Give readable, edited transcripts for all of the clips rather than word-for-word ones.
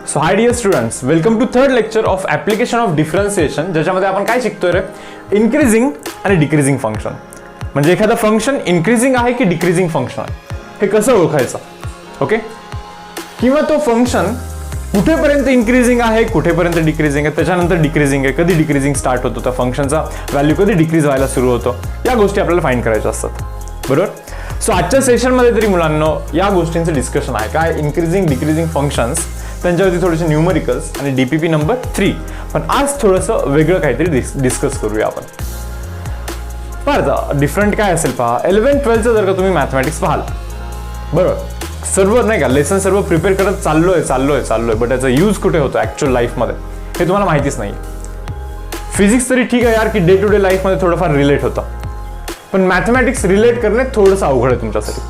So hi dear students, welcome to third lecture of application of differentiation, ज्याच्यामध्ये आपण काय शिकतोय रे, इन्क्रीजिंग आणि डिक्रीजिंग फंक्शन. म्हणजे एखादा फंक्शन इन्क्रीजिंग आहे की डिक्रीजिंग फंक्शन आहे हे कसं ओळखायचं. ओके, किंवा तो फंक्शन कुठेपर्यंत इन्क्रीजिंग आहे, कुठेपर्यंत डिक्रीजिंग आहे, त्याच्यानंतर डिक्रीजिंग आहे, कधी डिक्रीजिंग स्टार्ट होतो, त्या फंक्शनचा व्हॅल्यू कधी डिक्रीज व्हायला सुरू होतो, या गोष्टी आपल्याला फाइंड करायच्या असतात. बरोबर. सो आजच्या सेशनमध्ये तरी मुलांनो या गोष्टींचं डिस्कशन आहे, काय इन्क्रीजिंग डिक्रीजिंग फंक्शन्स, त्यांच्यावरती थोडेसे न्यूमरिकल्स आणि डीपीपी नंबर 3. पण आज थोडंसं वेगळं काहीतरी डिस्कस करूया आपण. पहा डिफरंट काय असेल पहा, 11th-12th जर का तुम्ही मॅथमॅटिक्स पाहाल, बरोबर, सर्व नाही का लेसन सर्व प्रिपेअर करत चाललोय, बट याचा यूज कुठे होतो ऍक्च्युअल लाईफमध्ये हे तुम्हाला माहितीच नाही. फिजिक्स तरी ठीक आहे यार की डे टू डे लाईफमध्ये थोडंफार रिलेट होतं, पण मॅथमॅटिक्स रिलेट करणे थोडंसं अवघड आहे तुमच्यासाठी.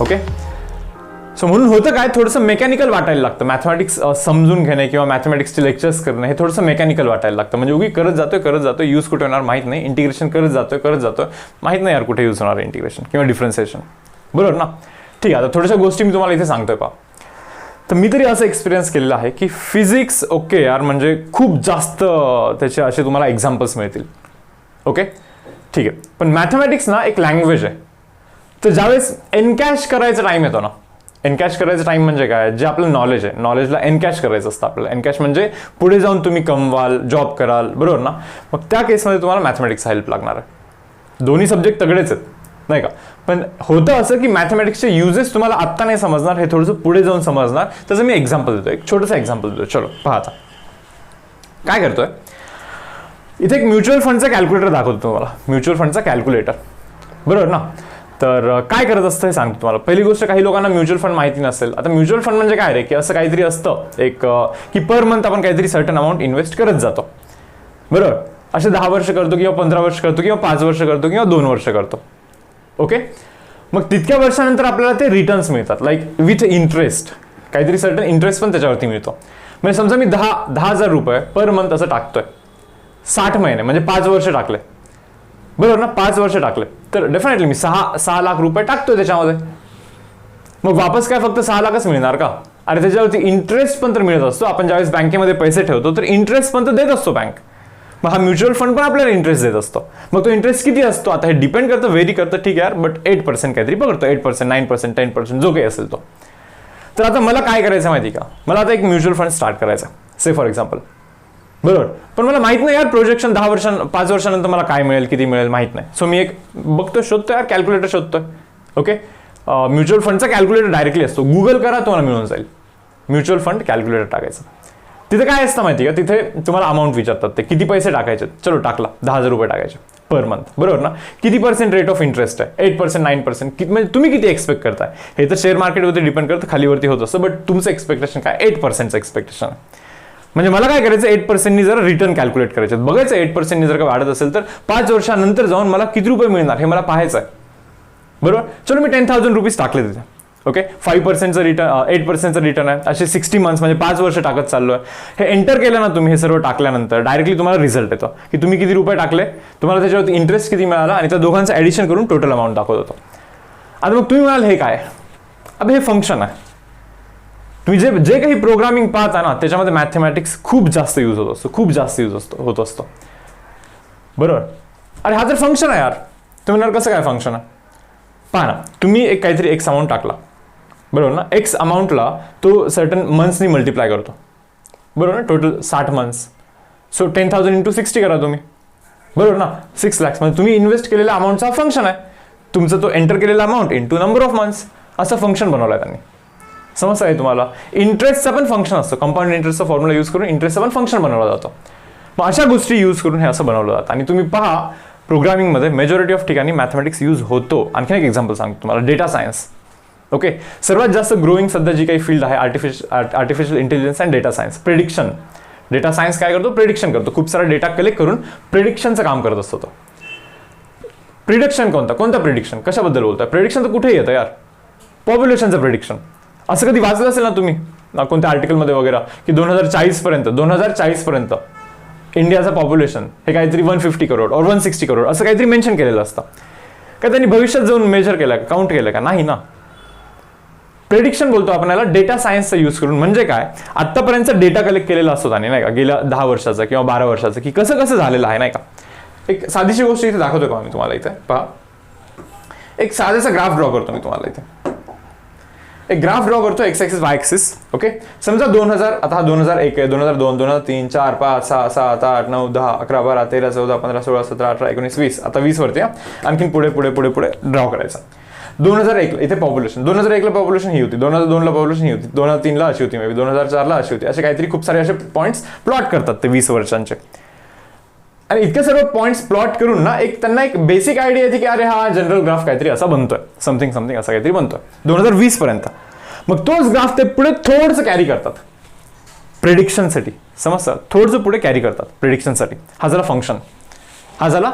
ओके, सो म्हणून होतं काय, थोडंसं मेकॅनिकल वाटायला लागतं. मॅथमॅटिक्स समजून घेणे किंवा मॅथमॅटिक्सचे लेक्चर्स करणे हे थोडंसं मेकॅनिकल वाटायला लागतं. म्हणजे उगी करत जातोय, यूज कुठे होणार माहित नाही, इंटिग्रेशन करत जातोय माहित नाही यार कुठे यूज होणार इंटिग्रेशन किंवा डिफरन्सिएशन. बरोबर ना. ठीक आहे, आता थोड्याशा गोष्टी मी तुम्हाला इथे सांगतोय पहा. तर मी तरी असं एक्सपिरियन्स केलेलं आहे की फिजिक्स ओके यार, म्हणजे खूप जास्त त्याचे असे तुम्हाला एक्झाम्पल्स मिळतील. ओके, ठीक आहे, पण मॅथमॅटिक्स ना एक लँग्वेज आहे. तर ज्यावेळेस एनकॅश करायचा टाइम येतो ना, एनकॅश करायचं टाइम म्हणजे काय, जे आपलं नॉलेज आहे, नॉलेजला एनकॅश करायचं असतं आपल्याला. एनकॅश म्हणजे पुढे जाऊन तुम्ही कमवाल, जॉब कराल, बरोबर ना. मग त्या केसमध्ये तुम्हाला मॅथमॅटिक्स हेल्प लागणार आहे. दोन्ही सब्जेक्ट तगडेच आहेत नाही का, पण होतं असं की मॅथमॅटिक्सचे युजेस तुम्हाला आत्ता नाही समजणार, हे थोडंसं पुढे जाऊन समजणार. त्याचं मी एक्झाम्पल देतो, एक छोटंसं एक्झाम्पल देतो. चलो पहा आता काय करतोय. इथे एक म्युच्युअल फंडचा कॅल्क्युलेटर दाखवतो तुम्हाला, म्युच्युअल फंडचा कॅल्क्युलेटर, बरोबर ना. तर काय करत असतं हे सांगतो तुम्हाला. पहिली गोष्ट, काही लोकांना म्युच्युअल फंड माहिती नसेल. आता म्युच्युअल फंड म्हणजे काय रे, की असं काहीतरी असतं एक की पर मंथ आपण काहीतरी सर्टन अमाऊंट इन्व्हेस्ट करत जातो, बरोबर. असे 10 वर्ष करतो किंवा 15 वर्ष करतो किंवा 5 वर्ष करतो किंवा 2 वर्ष करतो. ओके, मग तितक्या वर्षानंतर आपल्याला ते रिटर्न्स मिळतात, लाईक विथ इंटरेस्ट, काहीतरी सर्टन इंटरेस्ट पण त्याच्यावरती मिळतो. म्हणजे समजा मी 10,000 रुपये पर मंथ असं टाकतोय, 60 महिने म्हणजे 5 वर्ष टाकले, बरोबर ना. 5 वर्ष टाकले तर डेफिनेटली मी 6 लाख रुपये टाकतोय त्याच्यामध्ये. मग वापस काय फक्त 6 लाखच मिळणार का? अरे त्याच्यावरती इंटरेस्ट पण तर मिळत असतो. आपण ज्यावेळेस बँकेमध्ये पैसे ठेवतो तर इंटरेस्ट पण तर देत असतो बँक. मग हा म्युच्युअल फंड पण आपल्याला इंटरेस्ट देत असतो. मग तो इंटरेस्ट किती असतो आता हे डिपेंड करतं, व्हेरी करतं, ठीक आहे, बट 8% काहीतरी पकडतो, 8%, 9%, 10%, जो काही असेल तो. तर आता मला काय करायचं माहिती का, मला आता एक म्युच्युअल फंड स्टार्ट करायचा, से फॉर एक्झाम्पल, बरोबर. पण मला माहित नाही यार प्रोजेक्शन 5 वर्षानंतर मला काय मिळेल, किती मिळेल माहित नाही. सो मी एक बघतोय, शोधतोय यार, कॅल्क्युलेटर शोधतोय. ओके, म्युच्युअल फंडचा कॅल्क्युलेटर डायरेक्टली असतो, गुगल करा तुम्हाला मिळून जाईल. म्युच्युअल फंड कॅल्क्युलेटर टाकायचं. तिथे काय असतं माहिती का, तिथे तुम्हाला अमाऊंट विचारतात, ते किती पैसे टाकायचे. चलो टाकला, 10,000 रुपये टाकायचे पर मंथ, बरोबर ना. किती पर्सेंट रेट ऑफ इंटरेस्ट आहे, 8%, 9%, म्हणजे तुम्ही किती एक्सपेक्ट करताय. हे तर शेअर मार्केटवरती डिपेंड करतं, खालीवरती होत असतं, बट तुमचं एक्सपेक्टेशन काय, 8%चं एक्सपेक्टेशन आहे. म्हणजे मला काय करायचं, 8%नी जर रिटर्न कॅल्क्युलेट करायचे, बघायचं 8%नी जर का वाढत असेल तर 5 वर्षानंतर जाऊन मला किती रुपये मिळणार हे मला पाहायचं आहे, बरोबर. चलो मी 10,000 रुपीज टाकले तिथे. ओके, 5%चं रिटर्न, 8%चं रिटर्न आहे, असे 60 मंथ्स म्हणजे 5 वर्ष टाकत चाललोय. हे एंटर केलं ना तुम्ही, हे सर्व टाकल्यानंतर डायरेक्टली तुम्हाला रिझल्ट येतो की तुम्ही किती रुपये टाकले, तुम्हाला त्याच्यावरती इंटरेस्ट किती मिळाला आणि त्या दोघांचं ॲडिशन करून टोटल अमाऊंट दाखवत होतो. आता मग तुम्ही म्हणाल हे काय, अब हे फंक्शन आहे. तुम्ही जे काही प्रोग्रामिंग पाहता ना त्याच्यामध्ये मॅथमॅटिक्स खूप जास्त यूज होत असतो, होत असतो, बरोबर. अरे हा तर फंक्शन आहे यार. तुम्ही म्हणाल कसं काय फंक्शन आहे. पहा ना, तुम्ही एक काहीतरी एक्स अमाऊंट टाकला, बरोबर ना. एक्स अमाऊंटला तो सर्टन मंथ्सनी मल्टिप्लाय करतो, बरोबर ना. टोटल 60 मंथ्स, सो 10,000 इंटू 60 करा तुम्ही, बरोबर ना. 6 lakhs म्हणजे तुम्ही इन्व्हेस्ट केलेल्या अमाऊंटचा फंक्शन आहे. तुमचा तो एंटर केलेला amount into number of months, असं फंक्शन बनवलं आहे त्यांनी. समजतं आहे तुम्हाला. इंटरेस्टचा पण फंक्शन असतं, कंपाऊंड इंटरेस्टचा फॉर्म्युला यूज करून इंटरेस्टचा पण फंक्शन बनवला जातो. मग अशा गोष्टी यूज करून हे असं बनवलं जातं. आणि तुम्ही पहा प्रोग्रामिंगमध्ये मेजॉरिटी ऑफ ठिकाणी मॅथमॅटिक्स यूज होतो. आणखी एक एक्झाम्पल सांगतो तुम्हाला, डेटा सायन्स. ओके, सर्वात जास्त ग्रोईंग सध्या जी काही फील्ड आहे, artificial intelligence and data science. Prediction, data science काय करतो, प्रेडिक्शन करतो. खूप सारा डेटा कलेक्ट करून प्रेडिक्शनचं काम करत असतो तो. प्रिडिक्शन कोणता प्रिडिक्शन, कशाबद्दल बोलतोय. प्रिडिक्शन तर कुठेही येतं यार, पॉप्युलेशनचं प्रिडिक्शन. असं कधी वाचलं असेल ना तुम्ही कोणत्या आर्टिकलमध्ये वगैरे की 2040 पर्यंत इंडियाचं पॉप्युलेशन हे काहीतरी 150 करोड और 160 करोड असं काहीतरी मेन्शन केलेलं असतं. का त्यांनी भविष्यात जाऊन मेजर केलं का, काउंट केलं का, नाही ना. प्रेडिक्शन बोलतो आपण याला डेटा सायन्सचा यूज करून. म्हणजे काय, आतापर्यंतचा डेटा कलेक्ट केलेला असतो त्याने नाही का, गेल्या 10 वर्षाचा किंवा 12 वर्षाचा, की कसं कसं झालेलं आहे नाही का. एक साधीशी गोष्ट इथे दाखवतो का मी तुम्हाला. इथे पहा, एक साधासा ग्राफ ड्रॉ करतो मी तुम्हाला. इथे एक ग्राफ ड्रॉ करतो, x axis Y axis. Okay, समजा 2000, आता हा 2001 आहे, 2002, 2003, 4, 5, 6, 7, 8, 9, 10, 11, 12, 13, 14, 15, 16, 17, 18, 19, 20. आता 20 वरती आणखीन पुढे पुढे पुढे पुढे ड्रॉ करायचा. 2001 इथे पॉप्युलेशन, 2001 ला पॉप्युलेशन ही होती, 2002 ला पॉप्युलेशन ही होती, 2003 ला अशी होती, मे बी 2004 ला अशी होती. असे काहीतरी खूप सारे असे पॉईंट्स प्लॉट करतात ते 20 वर्षांचे. आणि इतके सर्व पॉईंट्स प्लॉट करून ना एक त्यांना एक बेसिक आयडिया येते की अरे हा जनरल ग्राफ काहीतरी असा बनतोय, समथिंग समथिंग असा काहीतरी बनतोय 2020 पर्यंत. मग तोच ग्राफ ते पुढे थोडंसं कॅरी करतात प्रेडिक्शनसाठी. समजतं, थोडंसं पुढे कॅरी करतात प्रेडिक्शनसाठी. हा झाला फंक्शन, हा झाला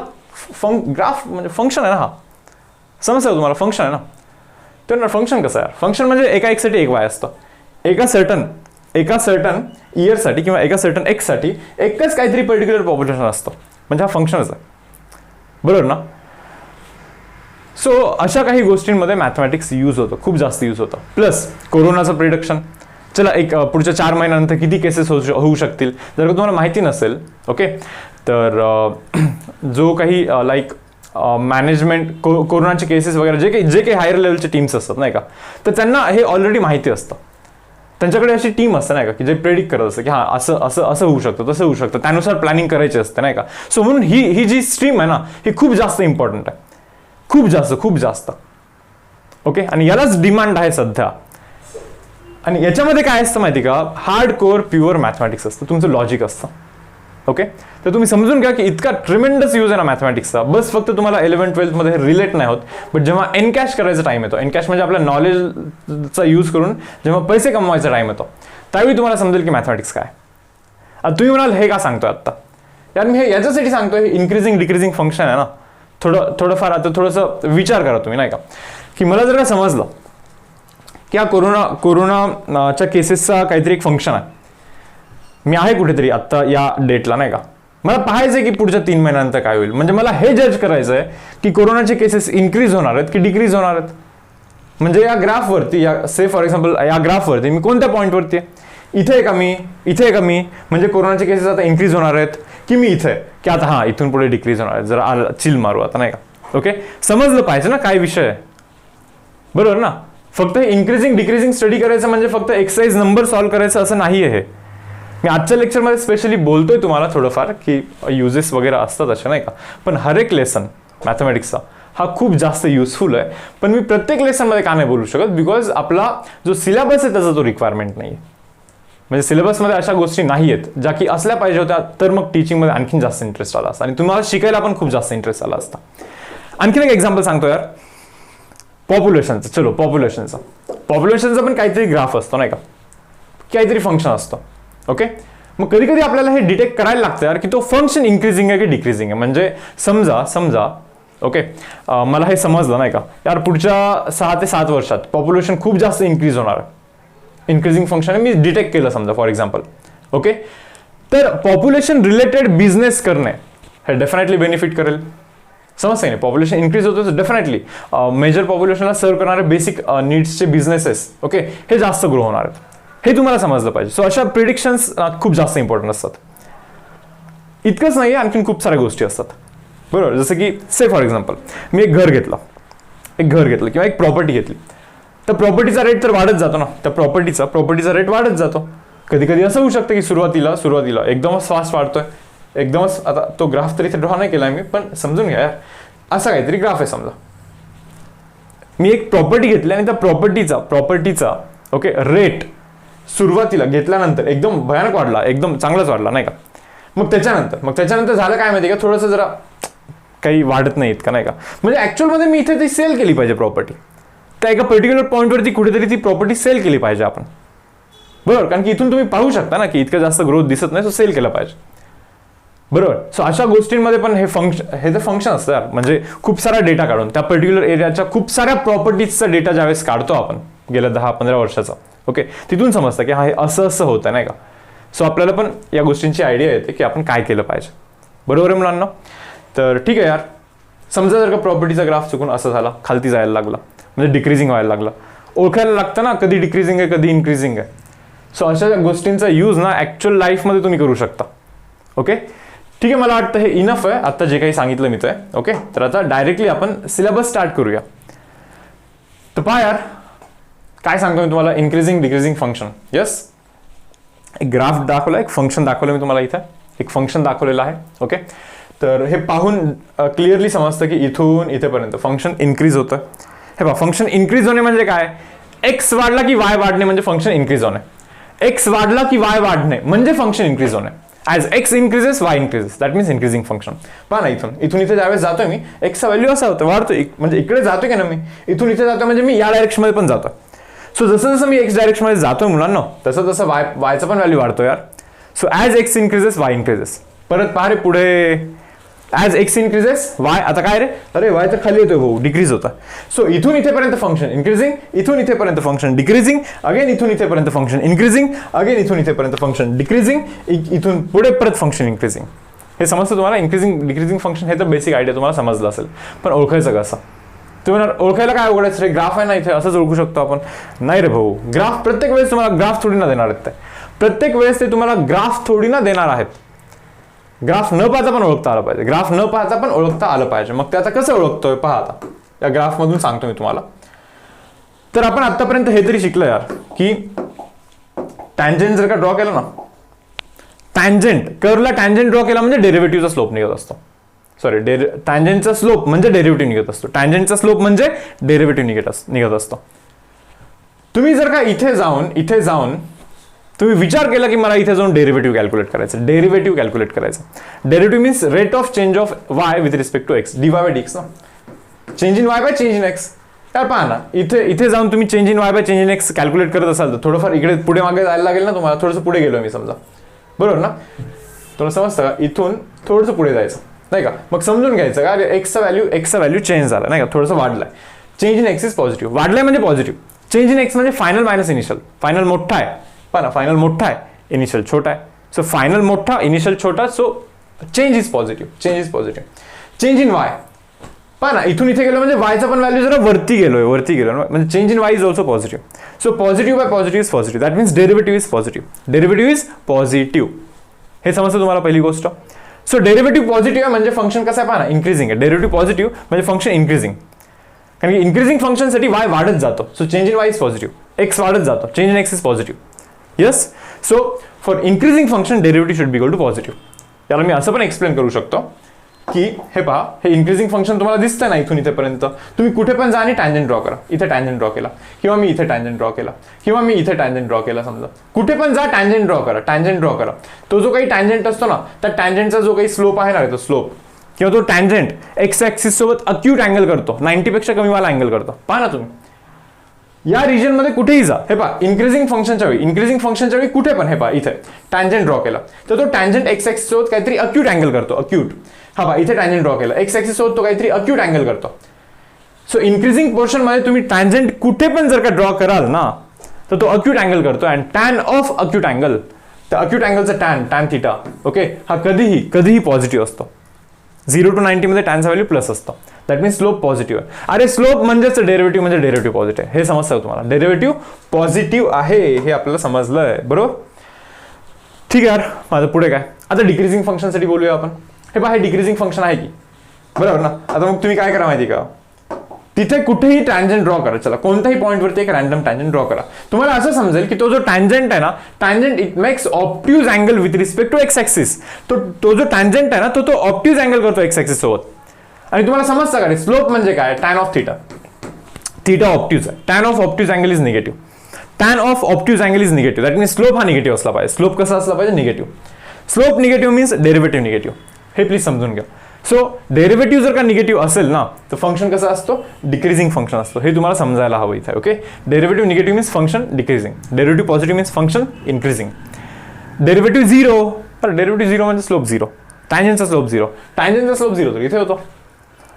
ग्राफ म्हणजे फंक्शन आहे ना. हा समजतं तुम्हाला, फंक्शन आहे ना. तर फंक्शन कसं आहे, फंक्शन म्हणजे एका एक्ससाठी एक वाय असतं. एका सर्टन इयरसाठी किंवा एका सर्टन एक्ससाठी एकच काहीतरी पर्टिक्युलर पॉप्युलेशन असतं. म्हणजे हा फंक्शनच आहे, बरोबर ना. सो अशा काही गोष्टींमध्ये मॅथमॅटिक्स यूज होतं, खूप जास्त यूज होतं. प्लस कोरोनाचं प्रिडिक्शन. चला, एक पुढच्या 4 महिन्यानंतर किती केसेस होऊ शकतील जर का तुम्हाला माहिती नसेल. ओके, तर जो काही लाईक मॅनेजमेंट कोरोनाचे केसेस वगैरे जे काही हायर लेवलचे टीम्स असतात नाही का, तर त्यांना हे ऑलरेडी माहिती असतं. त्यांच्याकडे अशी टीम असते नाही का, की जे प्रेडिक्ट करत असतं की हां असं असं असं होऊ शकतं, तसं होऊ शकतं, त्यानुसार प्लॅनिंग करायची असते नाही का. सो म्हणून ही जी स्ट्रीम आहे ना, ही खूप जास्त इम्पॉर्टंट आहे, खूप जास्त. ओके, आणि यालाच डिमांड आहे सध्या. आणि याच्यामध्ये काय असतं माहिती का, हार्ड कोर प्युअर मॅथमॅटिक्स असतं, तुमचं लॉजिक असतं. ओके, तर तुम्ही समजून घ्या की इतका ट्रिमेंडस यूज आहे ना मॅथमॅटिक्सचा. बस फक्त तुम्हाला 11th-12th मध्ये रिलेट नाही होत, बट जेव्हा एनकॅश करायचा टाइम येतो, एनकॅश म्हणजे आपल्या नॉलेजचा यूज करून जेव्हा पैसे कमवायचा टाइम येतो, त्यावेळी तुम्हाला समजेल की मॅथमॅटिक्स काय. आता तुम्ही म्हणाल हे का सांगतोय आत्ता, यार मी हे याच्यासाठी सांगतोय, इंक्रीजिंग डिक्रीजिंग फंक्शन आहे ना. थोडंफार आता थोडंसं विचार करा तुम्ही नाही का, की मला जर का समजलं की हा कोरोनाच्या केसेसचा काहीतरी एक फंक्शन आहे, मी आहे कुठेतरी आत्ता या डेटला नाही का, मला पाहायचं आहे की पुढच्या 3 महिन्यानंतर काय होईल. म्हणजे मला हे जज करायचं आहे की कोरोनाचे केसेस इन्क्रीज होणार आहेत की डिक्रीज होणार आहेत. म्हणजे या ग्राफवरती, या से फॉर एक्झाम्पल या ग्राफवरती मी कोणत्या पॉईंटवरती आहे, इथे आहे का मी, म्हणजे कोरोनाचे केसेस आता इन्क्रीज होणार आहेत, की मी इथे की आता हां इथून पुढे डिक्रीज होणार आहेत, जरा चिल मारू आता नाही का. ओके, समजलं पाहिजे ना काय विषय आहे, बरोबर ना. फक्त इन्क्रीजिंग डिक्रीजिंग स्टडी करायचं म्हणजे फक्त एक्सरसाइज नंबर सॉल्व्ह करायचं असं नाही आहे. मी आजच्या लेक्चरमध्ये स्पेशली बोलतोय तुम्हाला थोडंफार की युजेस वगैरे असतात अशा नाही का, पण हर एक लेसन मॅथमॅटिक्सचा हा खूप जास्त युजफुल आहे. पण मी प्रत्येक लेसनमध्ये का नाही बोलू शकत, बिकॉज आपला जो सिलेबस आहे त्याचा तो रिक्वायरमेंट नाही आहे. म्हणजे सिलेबसमध्ये अशा गोष्टी नाही आहेत ज्या की असल्या पाहिजे होत्या, तर मग टीचिंगमध्ये आणखीन जास्त इंटरेस्ट आला असता आणि तुम्हाला शिकायला पण खूप जास्त इंटरेस्ट आला असता. आणखीन एक एक्झाम्पल सांगतो यार, पॉप्युलेशनचं. चलो, पॉप्युलेशनचा पण काहीतरी ग्राफ असतो नाही का, काहीतरी फंक्शन असतं. ओके, मग कधी कधी आपल्याला हे डिटेक्ट करायला लागतं यार की तो फंक्शन इन्क्रीजिंग आहे की डिक्रीजिंग आहे. म्हणजे समजा ओके, मला हे समजलं नाही का यार, पुढच्या 6 ते 7 वर्षात पॉप्युलेशन खूप जास्त इन्क्रीज होणार आहे, इन्क्रीजिंग फंक्शन आहे, मी डिटेक्ट केलं समजा फॉर एक्झाम्पल. ओके, तर पॉप्युलेशन रिलेटेड बिझनेस करणे हे डेफिनेटली बेनिफिट करेल. समजतं नाही, पॉप्युलेशन इन्क्रीज होतं डेफिनेटली मेजर पॉप्युलेशनला सर्व करणारे बेसिक नीड्सचे बिझनेसेस ओके हे जास्त ग्रो होणार आहेत, हे तुम्हाला समजलं पाहिजे. सो अशा प्रिडिक्शन्स खूप जास्त इम्पॉर्टंट असतात. इतकंच नाही, आणखीन खूप साऱ्या गोष्टी असतात, बरोबर. जसं की से फॉर एक्झाम्पल मी एक घर घेतलं किंवा एक प्रॉपर्टी घेतली, तर प्रॉपर्टीचा रेट तर वाढत जातो ना, त्या प्रॉपर्टीचा रेट वाढत जातो. कधी कधी असं होऊ शकतं की सुरुवातीला एकदमच फास्ट वाढतोय, एकदमच. आता तो ग्राफ तरी ड्रॉ नाही केलाय मी, पण समजून घ्या यार, असा काहीतरी ग्राफ आहे. समजा मी एक प्रॉपर्टी घेतली आणि त्या प्रॉपर्टीचा ओके रेट सुरुवातीला घेतल्यानंतर एकदम भयानक वाढला, एकदम चांगलाच वाढला नाही का. मग त्याच्यानंतर झालं काय माहिती का, थोडंसं जरा काही वाढत नाही इतकं नाही का. म्हणजे ऍक्च्युअलमध्ये मी इथे ती सेल केली पाहिजे प्रॉपर्टी, त्या एका पर्टिक्युलर पॉईंटवरती कुठेतरी ती प्रॉपर्टी सेल केली पाहिजे आपण, बरोबर. कारण की इथून तुम्ही पाहू शकता ना की इतकं जास्त ग्रोथ दिसत नाही, सो सेल केलं पाहिजे, बरोबर. सो अशा गोष्टींमध्ये पण हे तर फंक्शन असतं यार. म्हणजे खूप सारा डेटा काढून त्या पर्टिक्युलर एरियाच्या खूप साऱ्या प्रॉपर्टीजचा डेटा ज्यावेळेस काढतो आपण गेल्या 10-15 वर्षाचा ओके, तिथून समजतं की हा हे असं होतं नाही का. सो आपल्याला पण या गोष्टींची आयडिया येते की आपण काय केलं पाहिजे, बरोबर आहे मुलांना. तर ठीक आहे यार, समजा जर का प्रॉपर्टीचा ग्राफ चुकून असं झाला, खालती जायला लागला, म्हणजे डिक्रीजिंग व्हायला लागला ओळखायला लागतं ना, कधी डिक्रीजिंग आहे कधी इन्क्रीजिंग आहे. सो अशा गोष्टींचा यूज ना ॲक्च्युअल लाईफमध्ये तुम्ही करू शकता. ओके, ठीक आहे, मला वाटतं हे इनफ आहे आता जे काही सांगितलं मी ते. ओके, तर आता डायरेक्टली आपण सिलेबस स्टार्ट करूया. तर पहा यार, काय सांगतो मी तुम्हाला, इन्क्रीजिंग डिक्रीजिंग फंक्शन. येस, एक ग्राफ दाखवला, एक फंक्शन दाखवलं मी तुम्हाला इथं, एक फंक्शन दाखवलेलं आहे. ओके, तर हे पाहून क्लिअरली समजतं की इथून इथेपर्यंत फंक्शन इन्क्रीज होतं. हे पहा, फंक्शन इन्क्रीज होणे म्हणजे काय, एक्स वाढला की वाय वाढणे म्हणजे फंक्शन इन्क्रीज होणे. एक्स वाढला की वाय वाढणे म्हणजे फंक्शन इन्क्रीज होणे. As x increases Y increases, that means increasing function. पहा ना, इथून इथे ज्यावेळेस जातोय मी, एक्सचा व्हॅल्यू असा होतं, वाढतो, म्हणजे इकडे जातोय की ना मी, इथून इथे जातोय म्हणजे मी या डायरेक्शनमध्ये पण जातो. सो जसं जसं मी एक्स डायरेक्शनमध्ये जातोय मुलांना, तसं तसं वायचा पण व्हॅल्यू वाढतो यार. So as x increases Y increases. परत पहा रे पुढे, ॲज एक्स इन्क्रीजेस वाय, आता काय रे, अरे वाय तर खाली येतोय भाऊ, डिक्रीज होता. सो इथून इथेपर्यंत फंक्शन इन्क्रीजिंग, इथून इथेपर्यंत फंक्शन डिक्रीजिंग, अगेन इथून इथेपर्यंत फंक्शन इन्क्रीजिंग, अगेन इथून इथेपर्यंत फंक्शन डिक्रीजिंग, इथून पुढे परत फंक्शन इन्क्रीजिंग. हे समजतं तुम्हाला, इन्क्रीजिंग डिक्रीजिंग फंक्शन, हे तर बेसिक आयडिया तुम्हाला समजलं असेल. पण ओळखायचं कसं, तुम्हाला ओळखायला काय अवघडायचं रे, ग्राफ आहे ना इथे, असंच ओळखू शकतो आपण. नाही रे भाऊ, ग्राफ प्रत्येक वेळेस तुम्हाला ग्राफ थोडी ना देणार आहेत ते, प्रत्येक वेळेस ते तुम्हाला ग्राफ थोडी ना देणार आहेत. ग्राफ न पाहता पण ओळखता आलं पाहिजे, ग्राफ न पाहता पण ओळखता आलं पाहिजे. मग ते आता कसं ओळखतोय पहा, आता या ग्राफमधून सांगतो मी तुम्हाला. तर आपण आतापर्यंत हे तरी शिकलो यार की टँजेंट जर का ड्रॉ केला ना, टँजेंट कर्वला टँजेंट ड्रॉ केला म्हणजे डेरिव्हेटिव्हचा स्लोप निघत असतो. सॉरी, टँजेंटचा स्लोप म्हणजे डेरिव्हेटिव्ह निघत असतो. टँजेंटचा स्लोप म्हणजे डेरिव्हेटिव्ह निघत असतो. तुम्ही जर का इथे जाऊन तुम्ही विचार केला की मला इथे जाऊन डेरिव्हेटिव्ह कॅल्क्युलेट करायचं, derivative means rate of change of y with respect to x, dy by dx ना, change in y by change in x. यार पहा ना, इथे जाऊन तुम्ही change in y by change in x calculate करत असाल तर थोडंफार इकडे पुढे मागे जायला लागेल ना तुम्हाला. थोडंसं पुढे गेलो मी समजा, बरोबर ना, तुला समजतं का, इथून थोडंसं पुढे जायचं नाही का. मग समजून घ्यायचं का, एक्सचा व्हॅल्यू चेंज झाला नाही का, थोडंसं वाढलाय. Change in x is positive, वाढलाय म्हणजे पॉझिटिव्ह. चेंज इन एक्स म्हणजे फायनल मायनस इनिशियल. फायनल मोठा आहे, पहा ना, फायनल मोठा आहे, इनिशियल छोटा आहे. सो फायनल मोठा, इनिशियल छोटा, so change is positive. Change in Y, पहा ना, इथून इथे गेलो म्हणजे वायचा पण व्हॅल्यू जरा वरती गेलो म्हणजे change in y is also positive. So positive by positive is positive, that means derivative is positive. हे समजतं तुम्हाला पहिली गोष्ट. सो डेरिव्हेटिव्ह पॉझिटिव्ह आहे म्हणजे फंक्शन कसं आहे पहा ना, इन्क्रीजिंग आहे. डेरिव्हेटिव्ह पॉझिटिव्ह म्हणजे फंक्शन इन्क्रीजिंग, कारण की इन्क्रीजिंग फंक्शनसाठी वाय वाढत जातो. So change in y is positive, x वाढत जातो, change in x is positive. Yes, so for increasing function derivative should be equal to positive. याला मी असं पण एक्सप्लेन करू शकतो की हे पहा, हे इन्क्रीजिंग फंक्शन तुम्हाला दिसतंय ना इथून इथेपर्यंत, तुम्ही कुठे पण जा आणि टँजेंट ड्रॉ करा. इथे टँजेंट ड्रॉ केला, किंवा मी इथे टँजेंट ड्रॉ केला, किंवा मी इथे टँजेंट ड्रॉ केला, समजा कुठे पण जा, टँजेंट ड्रॉ करा. तो जो काही टँजेंट असतो ना, त्या टँजेंटचा जो काही स्लोप आहे ना, तो स्लोप किंवा तो टँजेंट एक्स ऍक्सिस सोबत अक्यूट अँगल करतो, 90 पेक्षा कमी वाला अँगल करतो. पहा ना तुम्ही या रिजन मध्ये कुठेही जा, हे पहा, इन्क्रीजिंग फंक्शनच्या वेळी कुठे पण, हे पहा इथे टँजेंट ड्रॉ केला तर तो टँजेंट एक्स ऍक्सिस सोबत काहीतरी अक्यूट अँगल करतो, अक्यूट. हा पहा, इथे टँजेंट ड्रॉ केला, एक्स ऍक्सिस सोबत तो काहीतरी अक्यूट अँगल करतो. सो इन्क्रीजिंग पोर्शन मध्ये तुम्ही टँजेंट कुठे पण जर का ड्रॉ कराल ना, तर तो अक्यूट अँगल करतो. And tan of acute angle, तर अक्यूट अँगलचा टॅन थिटा, ओके, हा कधीही पॉझिटिव्ह असतो. 0 to 90 मध्ये टॅनचा व्हॅल्यू प्लस असतो, दॅट मीन्स स्लोप पॉझिटिव्ह आहे. अरे स्लोप म्हणजेच डेरिव्हेटिव्ह म्हणजे डेरिव्हेटिव्ह पॉझिटिव्ह आहे, हे समजतं तुम्हाला. डेरिव्हेटिव्ह पॉझिटिव्ह आहे हे आपल्याला समजलंय, बरोबर. ठीक आहे यार, माझं पुढे काय, आता डिक्रीजिंग फंक्शनसाठी बोलूया आपण. हे पहा, हे डिक्रीजिंग फंक्शन आहे की, बरोबर ना. आता मग तुम्ही काय करा माहिती का, तिथे कुठेही टँजेंट ड्रॉ करा. चला, कोणत्याही पॉईंटवरती एक रॅन्डम टँजेंट ड्रॉ करा. तुम्हाला असं समजेल की तो जो टँजेंट आहे ना, tangent it makes obtuse angle with respect to x axis. तो जो टँजेंट आहे ना, तो ऑब्ट्यूज अँगल करतो एक्स ऍक्सिस सोबत. आणि तुम्हाला समजतं का रे, स्लोप म्हणजे काय, टॅन ऑफ थिटा ऑब्ट्यूज आहे. Tan of obtuse angle is negative. That means slope हा निगेटिव्ह असला पाहिजे. स्लोप कसा असला पाहिजे, negative. Slope negative means derivative negative. हे प्लीज समजून घ्या. सो डेरिव्हेटिव्ह जर का निगेटिव्ह असेल ना, तर फंक्शन कसं असतो, डिक्रीजिंग फंक्शन असतो. हे तुम्हाला समजायला हवं इथे. Okay, derivative negative means function decreasing, derivative positive means function increasing. Derivative zero, तर डेरिव्हेटिव्ह झिरो म्हणजे स्लोप झिरो. टँजेंटचा स्लोप झिरो तर इथे होतो.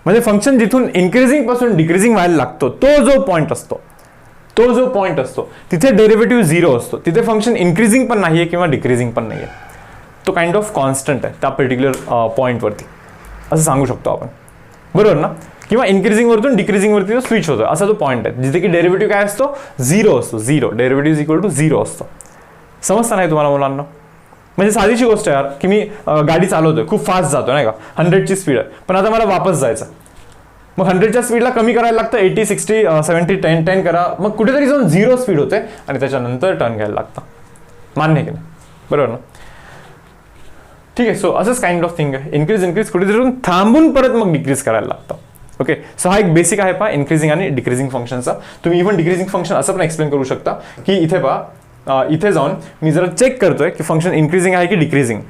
म्हणजे फंक्शन जिथून इन्क्रीजिंग पासून डिक्रीजिंग व्हायला लागतो, तो जो पॉईंट असतो तिथे डेरिव्हेटिव्ह झिरो असतो. तिथे फंक्शन इन्क्रीजिंग पण नाहीये किंवा डिक्रीजिंग पण नाहीये, तो काइंड ऑफ कॉन्स्टंट आहे त्या पर्टिक्युलर पॉईंटवरती, असं सांगू शकतो आपण, बरोबर ना. किंवा इन्क्रीजिंग वरतून डिक्रीजिंग वरती तो स्विच होतो, असा तो पॉईंट आहे जिथे की डेरिव्हेटिव्ह काय असतो, 0 असतो. 0 डेरिव्हेटिव्ह इक्वल टू 0 असतो. समजतं नाही तुम्हाला मुलांना? म्हणजे साधीशी गोष्ट आहे यार, की मी गाडी चालवतोय, खूप फास्ट जातो नाही का, 100ची स्पीड आहे, पण आता मला वापस जायचं. मग 100च्या स्पीडला कमी करायला लागतं, 80, 60, 70, 10 करा, मग कुठेतरी जाऊन 0 स्पीड होते आणि त्याच्यानंतर टर्न घ्यायला लागतं. मान्य की नाही? बरोबर ना? ठीक आहे. सो असंच काइंड ऑफ थिंग आहे. इन्क्रीज कुठेतरी थांबून परत मग डिक्रीज करायला लागतं. ओके. सो हा एक बेसिक आहे पहा इन्क्रीजिंग आणि डिक्रीजिंग फंक्शनचा. तुम्ही इव्हन डिक्रीजिंग फंक्शन असं पण एक्सप्लेन करू शकता की इथे पहा, इथे जाऊन मी जरा चेक करतोय की फंक्शन इन्क्रीजिंग आहे की डिक्रीजिंग,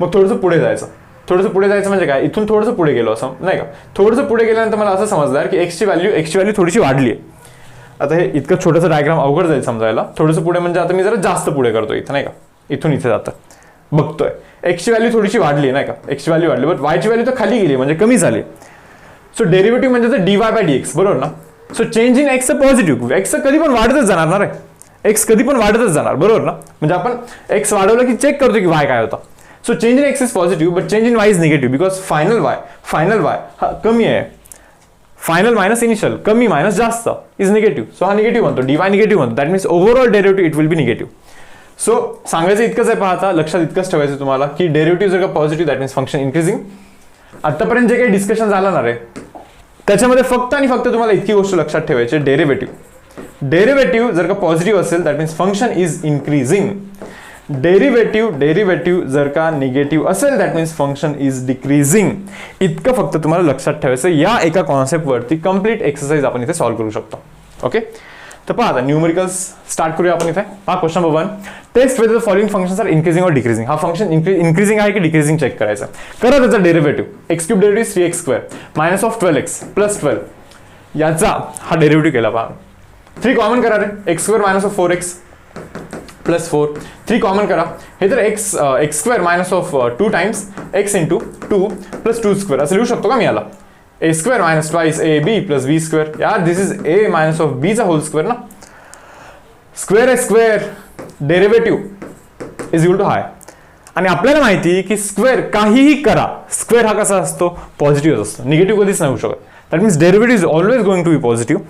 मग थोडंसं पुढे जायचं. थोडंसं पुढे जायचं म्हणजे काय, इथून थोडंसं पुढे गेलो असं नाही का. थोडंसं पुढे गेल्यानंतर मला असं समजलं की एक्सची व्हॅल्यू थोडीशी वाढली आहे. आता हे इतकं छोटंसं डायग्राम अवघड जाईल समजायला. थोडंसं पुढे म्हणजे आता मी जरा जास्त पुढे करतोय इथं नाही का, इथून इथे जातं बघतोय एक्सची व्हॅल्यू थोडीशी वाढली नाही का, एक्सची व्हॅल्यू वाढली, बट वायची व्हॅल्यू तर खाली गेली म्हणजे कमी झाली. सो डेरिव्हेटिव्ह म्हणजे dy बाय dx, बरोबर ना. So change in x positive, x कधी पण वाढतच जाणार ना रे, एक्स कधी पण वाढतच जाणार, बरोबर ना. म्हणजे आपण एक्स वाढवलं की चेक करतो की वाय काय होता. So change in x is positive but change in y is negative because final Y हा कमी आहे. फायनल मायनस इनिशियल, कमी मायनस जास्त इज निगेटिव्ह. सो हा निगेटिव्ह म्हणतो, dy निगेटिव्ह म्हणतो. That means overall derivative it will be negative. So सांगायचं इतकंच आहे, पाहता लक्षात इतकंच ठेवायचं तुम्हाला की डेरिव्हेटिव्ह जर का positive that means function increasing. आतापर्यंत जे काही डिस्कशन झालं ना रे, त्याच्यामध्ये फक्त आणि फक्त तुम्हाला इतकी गोष्ट लक्षात ठेवायची, डेरिव्हेटिव्ह जर का पॉझिटिव्ह असेल that means function is increasing. Derivative जर का निगेटिव्ह असेल that means function is decreasing. इतकं फक्त तुम्हाला लक्षात ठेवायचं. या एका कॉन्सेप्टवरती कंप्लीट एक्सरसाइज आपण इथे सॉल्व्ह करू शकतो. ओके. तर पहा आता न्यूमेरिकल्स स्टार्ट करूया आपण इथे. पहा question number 1, test whether the following functions are increasing और डिक्रीजिंग. हा फंक्शन इन्क्रीजिंग आहे की डिक्रीजिंग चेक करायचं. करा त्याचा derivative. X cube derivative 3x² minus of 12x plus 12 याचा हा डेरिव्हेटिव्ह केला. पहा 3 कॉमन करा रे, x² मायनस ऑफ 4x प्लस 4, 3 कॉमन करा. हे तर x² minus of 2 times x into 2 plus 2² असं लिहू शकतो का मी याला. a² minus twice ab plus b². यार this is a minus of b चा होल स्क्वेअर ना. स्क्वेअर आहे square, derivative is equal to हाय. आणि आपल्याला माहिती की स्क्वेअर काहीही करा, स्क्वेअर हा कसा असतो, पॉझिटिव्ह असतो, निगेटिव्ह कधीच नाही होऊ शकत. That means derivative is always going to be positive.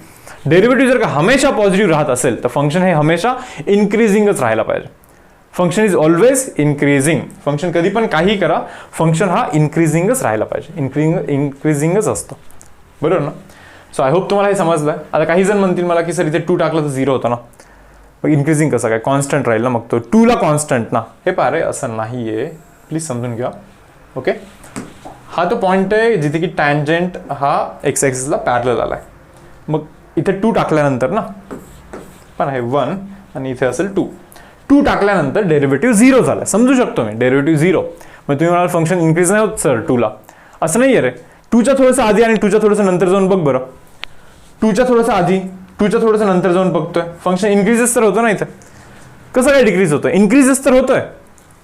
Derivative जर का हमेशा पॉझिटिव्ह राहत असेल तर फंक्शन हे हमेशा इन्क्रीजिंगच राहायला पाहिजे. Function is always increasing. Function कधी पण काही करा, फंक्शन हा इन्क्रीजिंगच राहायला पाहिजे, इन्क्रीजिंगच असतो, बरोबर ना. सो आय होप तुम्हाला हे समजलं. आता काही जण म्हणतील मला की सर इथे 2 टाकलं तर 0 होतं ना, मग इन्क्रीजिंग कसं काय, कॉन्स्टंट राहील ना, मग तो 2 ला कॉन्स्टंट ना. हे पहा रे असं नाही आहे, प्लीज समजून घ्या. ओके. हा तो पॉईंट आहे जिथे की टँजंट हा एक्स ॲक्सिसला पॅरलल आलाय. मग इथे 2 टाकल्यानंतर ना, पण आहे 1 आणि इथे असेल 2 टाकल्यानंतर डेरिव्हेटिव्ह 0 झाला. समजू शकतो मी, डेरिव्हेटिव्ह 0. मग तुम्ही म्हणाल फंक्शन इन्क्रीज नाही होत सर 2 ला. असं नाही आहे रे. 2च्या थोडंसं आधी आणि 2च्या थोडंसं नंतर जाऊन बघ बरं. 2च्या थोडंसं आधी, 2च्या थोडंसं नंतर जाऊन बघतोय, फंक्शन इन्क्रीजेस तर होतं ना इथे. कसं काय डिक्रीज होतोय, इन्क्रीजेस तर होतोय,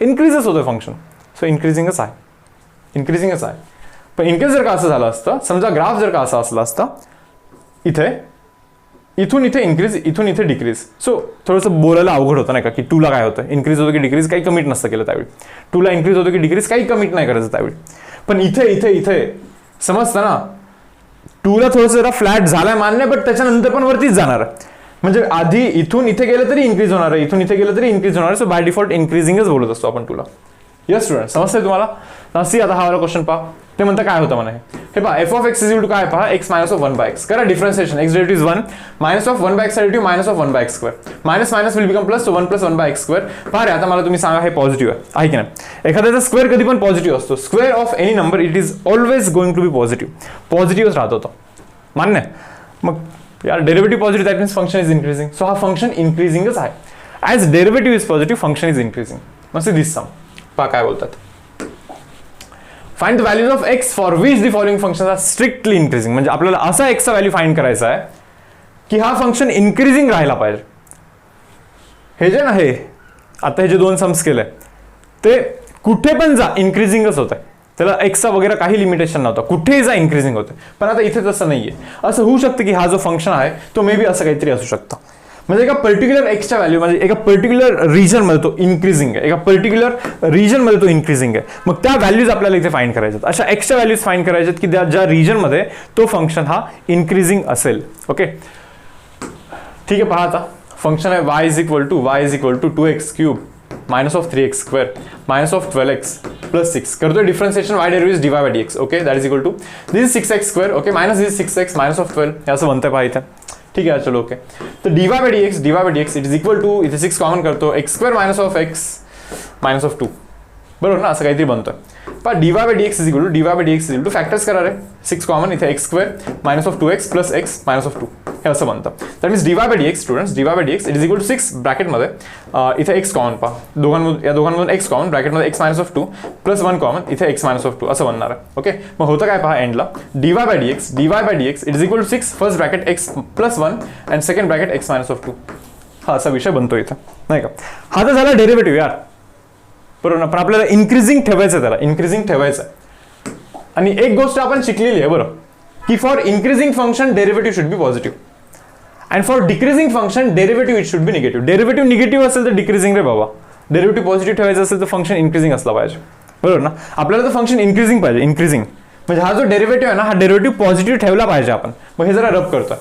इन्क्रीजेस होतोय फंक्शन. सो इन्क्रीजिंगच आहे. पण इनकेस जर का असं झालं असतं, समजा ग्राफ जर का असा असला असता, इथून इथे इन्क्रीज, इथून इथे डिक्रीज. सो थोडंसं बोलायला अवघड होतं नाही का, की 2 ला काय होतं, इन्क्रीज होतं की डिक्रीज, काही कमिट नसतं केलं त्यावेळी. 2 ला इन्क्रीज होतं की डिक्रीज, काही कमिट नाही करायचं त्यावेळी. पण इथे समजतं ना, 2 ला थोडंसं जरा फ्लॅट झालाय मान्य, बट त्याच्यानंतर पण वरतीच जाणार आहे. म्हणजे आधी इथून इथे गेलं तरी इन्क्रीज होणार आहे, इथून इथे गेलं तरी इन्क्रीज होणार आहे. सो बाय डिफॉल्ट इन्क्रीजिंगच बोलत असतो आपण 2 ला. यस स्टुडंट, समजतंय तुम्हाला. सी आता हा वाला क्वेश्चन पहा. ते म्हणतं काय होतं म्हणे, हे पहा f of x is equal to काय पहा, एक्स मायनस ऑफ 1/x. करा differentiation. X derivative is 1 minus of 1/x derivative minus of 1/x². Minus minus will become plus, so 1 plus 1/x². पहा रे आता मला तुम्ही सांगा हे पॉझिटिव्ह आहे की नाही. एखाद्याचा स्क्वेअर कधी पण पॉझिटिव्ह असतो. Square of any number it is always going to be positive. पॉझिटिव्हच राहत होतं, मान्य. मग यार derivative positive that means function is increasing. So हा फंक्शन इन्क्रीजिंगच आहे. As derivative is positive, function is increasing. मग दिस सम पहा काय बोलतात. Find the values of x for which the following functions are strictly increasing. म्हणजे आपल्याला असा एक्सचा व्हॅल्यू फाइंड करायचा आहे की हा फंक्शन इन्क्रीजिंग राहायला पाहिजे. हे जे ना, हे आता हे जे 2 सम्स केले ते कुठे पण जा इन्क्रीजिंगच होत आहे. त्याला एक्सचा वगैरे काही लिमिटेशन नव्हतं, कुठेही जा इन्क्रीजिंग होतं. पण आता इथे तसं नाहीये. असं होऊ शकतं की हा जो फंक्शन आहे तो मे बी असं काहीतरी असू शकतं. म्हणजे एका पर्टिक्युलर एक्सच्या व्हॅल्यू म्हणजे एका पर्टिक्युलर रिजनमध्ये तो इन्क्रीजिंग आहे, एका पर्टिक्युलर रिजनमध्ये तो इन्क्रीजिंग आहे. मग त्या व्हॅल्यूज आपल्याला इथे फाइंड करायच्यात, अशा एक्सच्या व्हॅल्यूज फाइंड करायच्यात की ज्या रिजनमध्ये तो फंक्शन हा इन्क्रीजिंग असेल. ओके ठीक आहे. पहा आता फंक्शन आहे y is equal to 2x cube minus of 3x square minus of 12x plus 6. करतोय differentiation y derivative dy by dx. Okay that is equal to this 6x square okay minus this 6x minus of 12 हे असं बनतंय पहा इथे. ठीक आहे चलो okay. तर dy by dx it is equal to इथे 6 कॉमन करतो x square minus of x minus of 2 बरोबर ना, असं काहीतरी बनतं. पण dy by dx is equal to factors करा रे, 6 कॉमन इथे x square minus of 2x plus x minus of 2 हे असं बनतं. That means dy by dx students dy by dx it is equal to 6 ब्रॅकेटमध्ये इथे x कॉमन पहा, या दोघांमधून x कॉमन ब्रॅकेटमध्ये x minus of 2 plus 1 common इथे x मायनस ऑफ 2 असं बनणार आहे. ओके मग होतं काय पहा एंडला dy by dx it is equal to 6 first bracket x plus 1 and second bracket x minus of 2 हा असा विषय बनतो इथं नाही का. हा तर झाला डेरिव्हेटिव्ह यार बरोबर ना, पण आपल्याला इन्क्रीजिंग ठेवायचं, त्याला इन्क्रीजिंग ठेवायचं. आणि एक गोष्ट आपण शिकलेली आहे बरं की for increasing function derivative should B positive and for decreasing function derivative it should B negative. Derivative negative असेल तर डिक्रीजिंग रे बाबा, डेरिव्हेटिव्ह पॉझिटिव्ह ठेवायचं असेल तर फंक्शन इन्क्रीजिंग असला पाहिजे बरोबर ना. आपल्याला तर फंक्शन इन्क्रीजिंग पाहिजे, इन्क्रीजिंग म्हणजे हा जो डेरिव्हेटिव्ह आहे ना हा डेरिव्हेटिव्ह पॉझिटिव्ह ठेवला पाहिजे आपण. मग हे जरा रब करतोय.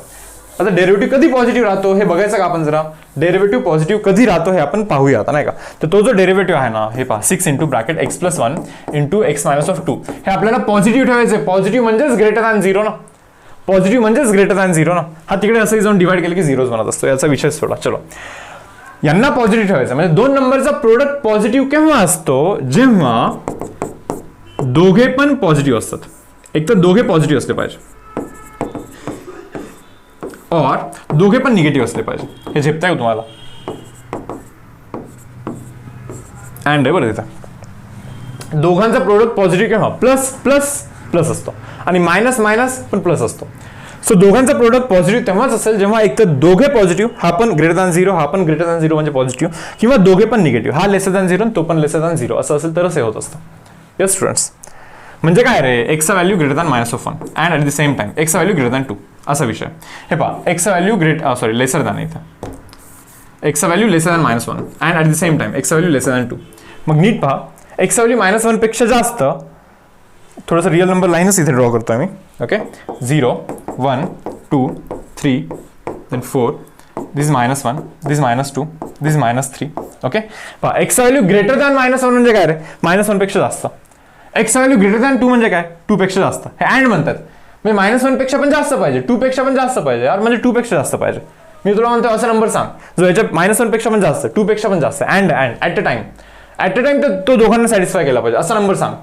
आता डेरिव्हेटिव्ह कधी पॉझिटिव्ह राहतो हे बघायचं का आपण जरा. डेरिव्हेटिव्ह पॉझिटिव्ह कधी राहतो हे आपण पाहूया आता नाही का. तर तो जो डेरिव्हेटिव्ह आहे ना हे पहा 6 into bracket x plus 1 into x minus of 2 हे आपल्याला पॉझिटिव्ह ठेवायचं. पॉझिटिव्ह म्हणजेच ग्रेटर दॅन 0 ना, पॉझिटिव्ह म्हणजेच ग्रेटर दॅन 0 ना. हा तिकडे असंही जाऊन डिवाइड केलं की 0च बनत असतो, याचा विषय सोडा. चलो यांना पॉझिटिव्ह ठेवायचं म्हणजे दोन नंबरचा प्रोडक्ट पॉझिटिव्ह केव्हा असतो, जेव्हा दोघे पण पॉझिटिव्ह असतात. एक तर दोघे पॉझिटिव्ह असले पाहिजे और दोघे पण निगेटिव्ह असले पाहिजे. हे झेपताय का तुम्हाला. अँड आहे बरं तिथं दोघांचा प्रोडक्ट पॉझिटिव्ह केव्हा प्लस प्लस प्लस असतो आणि मायनस मायनस पण प्लस असतो. सो दोघांचा प्रोडक्ट पॉझिटिव्ह तेव्हाच असेल जेव्हा एक तर दोघे पॉझिटिव्ह, हा पण ग्रेटर दॅन 0 हा पण ग्रेटर दॅन 0 म्हणजे पॉझिटिव्ह, किंवा दोघे पण निगेटिव्ह, हा लेसर दॅन 0 तो पण लेसर दॅन 0 असं असेल तरच हे होत असतं. येस स्टुडंट्स म्हणजे काय रे, एक्सचा value greater than minus of 1 and at the same time एक्सचा व्हॅल्यू ग्रेटर दॅन 2 असा विषय. हे पहा एक्सचा व्हॅल्यू लेसर दॅन इथं एक्सचा value lesser than minus 1 and at the same time एक्सचा व्हॅल्यू लेसर दॅन 2. मग नीट पहा एक्सचा व्हॅल्यू मायनस 1 पेक्षा जास्त, थोडंसं रिअल नंबर लाईनच इथे ड्रॉ करतोय मी. ओके 0 1 2 3 देन 4 दिस मायनस 1 दिस मायनस 2 दिस मायनस 3. ओके पहा एक्सचा व्हॅल्यू ग्रेटर दॅन मायनस 1 म्हणजे काय रे, मायनस 1 पेक्षा जास्त. एक्सचा व्हॅल्यू ग्रेटर दॅन 2 म्हणजे काय, 2 पेक्षा जास्त. हे अँड म्हणतात म्हणजे मायनस 1 पेक्षा पण जास्त पाहिजे, 2 पेक्षा पण जास्त पाहिजे यार, म्हणजे 2 पेक्षा जास्त पाहिजे. मी तुला म्हणतो असा नंबर सांग जो याच्या मायनस 1 पेक्षा पण जास्त 2 पेक्षा पण जास्त अँड ॲट अ टाइम तर तो दोघांना सॅटिस्फाय केला पाहिजे असा नंबर सांग.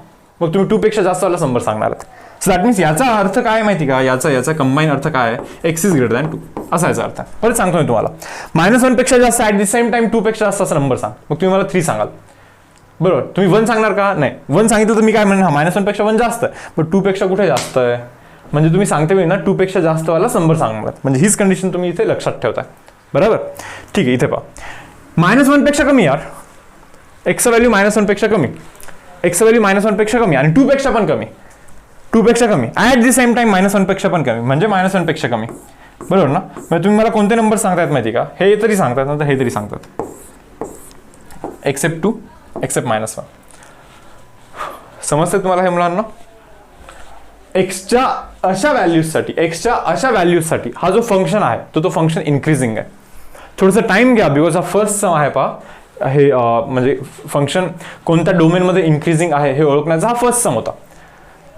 मग तुम्ही 2 पेक्षा जास्त वाला नंबर सांगणार आहेत. सो दॅट मीन्स याचा अर्थ काय माहिती का, याचा कंबाईन अर्थ काय आहे, एक्स इज ग्रेटर दॅन 2 असा याचा अर्थ आहे. परत सांगतो मी तुम्हाला मायनस 1 पेक्षा जास्त ॲट द सेम टाइम 2 पेक्षा जास्त असा नंबर सांग. मग तुम्ही मला 3 सांगाल बरोबर. तुम्ही 1 सांगणार का, नाही 1 सांगितलं तर मी काय म्हणणार, हा मायनस 1 पेक्षा 1 जास्त आहे पण 2 पेक्षा कुठे जास्त आहे, म्हणजे तुम्ही सांगते वेळी ना 2 पेक्षा जास्त वाला नंबर सांगणार. म्हणजे हीच कंडिशन तुम्ही इथे लक्षात ठेवताय बरोबर. ठीक आहे इथे पहा मायनस 1 पेक्षा कमी यार, एक्सचा व्हॅल्यू मायनस 1 पेक्षा कमी, एक्सचा व्हॅल्यू मायनस 1 पेक्षा कमी आणि 2 पेक्षा पण कमी, 2 पेक्षा कमी at the same time minus 1 पेक्षा पण कमी म्हणजे मायनस 1 पेक्षा कमी बरोबर ना. म्हणजे तुम्ही मला कोणते नंबर सांगतायत माहिती का, हे तरी सांगतात ना तर हे तरी सांगतात एक्सेप्ट 2 एक्सेप्ट मायनस 1. समजतंय तुम्हाला हे मुलांना. एक्सच्या अशा व्हॅल्यूजसाठी हा जो फंक्शन आहे तो फंक्शन इन्क्रीजिंग आहे. थोडंसं टाइम घ्या बिकॉज हा फर्स्ट सम आहे पहा. हे म्हणजे फंक्शन कोणत्या डोमेनमध्ये इन्क्रीजिंग आहे हे ओळखण्याचा हा फर्स्ट सम होता.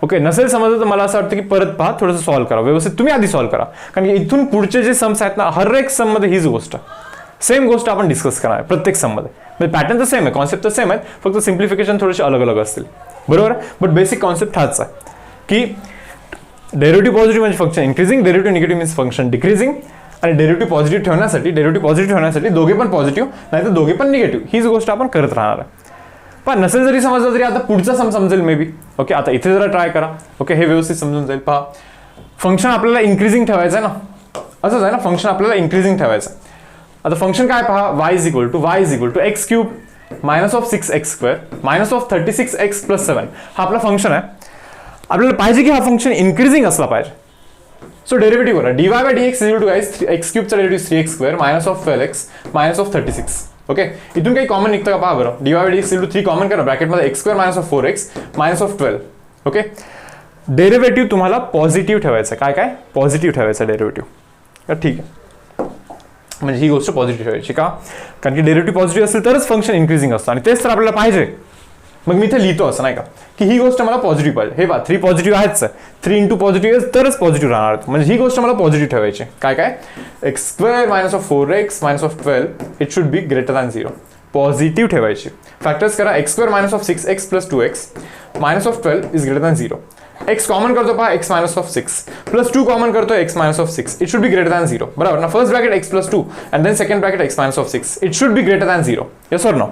ओके नसेल समजलं तर मला असं वाटतं की परत पहा, थोडंसं सॉल्व्ह करा व्यवस्थित, तुम्ही आधी सॉल्व्ह करा कारण की इथून पुढचे जे सम्स आहेत ना हर एक सममध्ये हीच गोष्ट सेम गोष्ट आपण डिस्कस करणार आहे प्रत्येक सममध्ये. म्हणजे पॅटर्न तर सेम आहे, कॉन्सेप्ट तर सेम आहे, फक्त सिम्प्लिफिकेशन थोडेसे अलग अलग असतील बरोबर. बट बेसिक कॉन्सेप्ट हाच आहे की डेरिव्हेटिव्ह पॉझिटिव्ह म्हणजे function increasing, derivative negative means function decreasing आणि डेरिव्हेटिव्ह पॉझिटिव्ह ठेवण्यासाठी दोघे पण पॉझिटिव्ह नाही तर दोघे पण निगेटिव्ह हीच गोष्ट आपण करत राहणार आहे. पण नसेल जरी समजलं तरी आता पुढचा सम समजेल मे बी. ओके आता इथे जरा ट्राय करा. ओके हे व्यवस्थित समजून जाईल. पहा फंक्शन आपल्याला इन्क्रीजिंग ठेवायचं आहे ना, असंच आहे ना, फंक्शन आपल्याला इन्क्रीजिंग ठेवायचं. आता फंक्शन काय पहा, y is equal to x cube minus of 6x square minus of 36x plus 7 हा आपला फंक्शन आहे. आपल्याला पाहिजे की हा फंक्शन इन्क्रीजिंग असला पाहिजे सो डेरिव्हेटिव्ह करा, dy by dx is equal to guys x क्यूबचा derivative 3x square minus of 12x minus of 36. Okay, इथून काही कॉमन निघतं का पहा बरं. dy by dx is equal to 3 common करा, ब्रॅकेटमध्ये x square minus of 4x minus of 12. Okay, derivative तुम्हाला पॉझिटिव्ह ठेवायचं. काय काय पॉझिटिव्ह ठेवायचं डेरिव्हेटिव्ह. ठीक आहे, म्हणजे ही गोष्ट पॉझिटिव्ह ठेवायची का, कारण की डेरिव्हेटिव्ह पॉझिटिव्ह असेल तरच फंक्शन इन्क्रीजिंग असतं आणि तेच तर आपल्याला पाहिजे. मग मी इथे लिहितो असं नाही का की ही गोष्ट मला पॉझिटिव्ह पाहिजे. हे पहा 3 पॉझिटिव्ह आहेच, 3 इंटू पॉझिटिव्ह तरच पॉझिटिव्ह राहणार. म्हणजे ही गोष्ट मला पॉझिटिव्ह ठेवायची. काय काय x square minus of 4x minus of 12 it should be greater than 0. Positive ठेवायची. फॅक्टर्स करा, x square minus of 6x plus 2x minus of 12 is greater than 0. x common करतो पहा, x minus of 6 plus 2 common करतो x minus of 6 it should be greater than 0. बरोबर ना. First bracket x plus 2 and then second bracket x minus of 6 it should be greater than 0. Yes or no.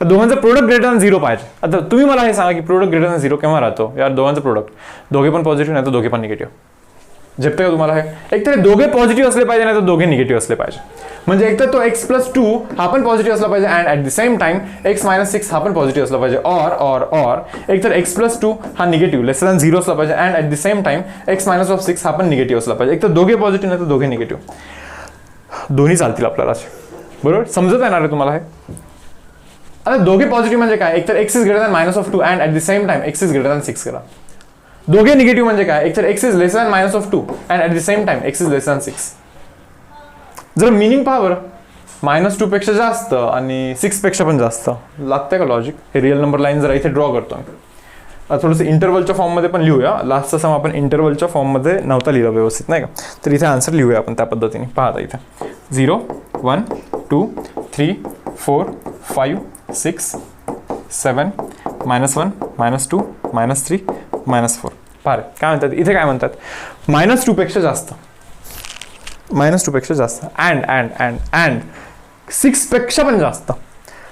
दोघांचं product greater than 0 पाहिजे. आता तुम्ही मला हे सांगा की प्रोडक्ट ग्रेटर दॅन 0 केव्हा राहतो. यार दोघांचं प्रोडक्ट दोघे पण पॉझिटिव्ह नाही तर दोघे पण निगेटिव्ह. झेपतं का तुम्हाला हे. एक तर दोघे पॉझिटिव्ह असले पाहिजे नाही तर दोघे निगेटिव्ह असले पाहिजे. म्हणजे एक तर तो x प्लस 2 हा पण पॉझिटिव्ह असला पाहिजे and at the same time x minus 6 हा पण पॉझिटिव्ह असला पाहिजे. ऑर एक तर x प्लस 2 हा निगेटिव्ह लेस दॅन 0 असला पाहिजे and at the same time x minus of 6 हा पण निगेटिव्ह असला पाहिजे. एक तर दोघे पॉझिटिव्ह नाही तर दोघे निगेटिव्ह. दोन्ही चालतील आपल्याला. बरोबर समजत येणार आहे तुम्हाला हे. आता दोघे पॉझिटिव्ह म्हणजे काय, एक तर x is greater than minus of 2 and at the same time x is greater than 6 करा. दोघे निगेटिव्ह म्हणजे काय, एक तर x is less than minus of 2 and at the same time x is less than 6. जर meaning पहा बरं, -2 पेक्षा जास्त आणि 6 पेक्षा पण जास्त. लागतंय का लॉजिक. हे रिअल नंबर लाईन जरा इथे ड्रॉ करतो मी. थोडंसं इंटरवलच्या फॉर्ममध्ये पण लिहूया. लास्टचा सम आपण इंटरवलच्या फॉर्ममध्ये नव्हता लिहिला व्यवस्थित नाही का, तर इथे आन्सर लिहूया आपण त्या पद्धतीने. पाहता इथे 0 1 2 3 4 5 6 7 -1 -2 -3 -4. पहा काय म्हणतात इथे, काय म्हणतात -2 पेक्षा जास्त, -2 पेक्षा जास्त अँड 6 पेक्षा पण जास्त,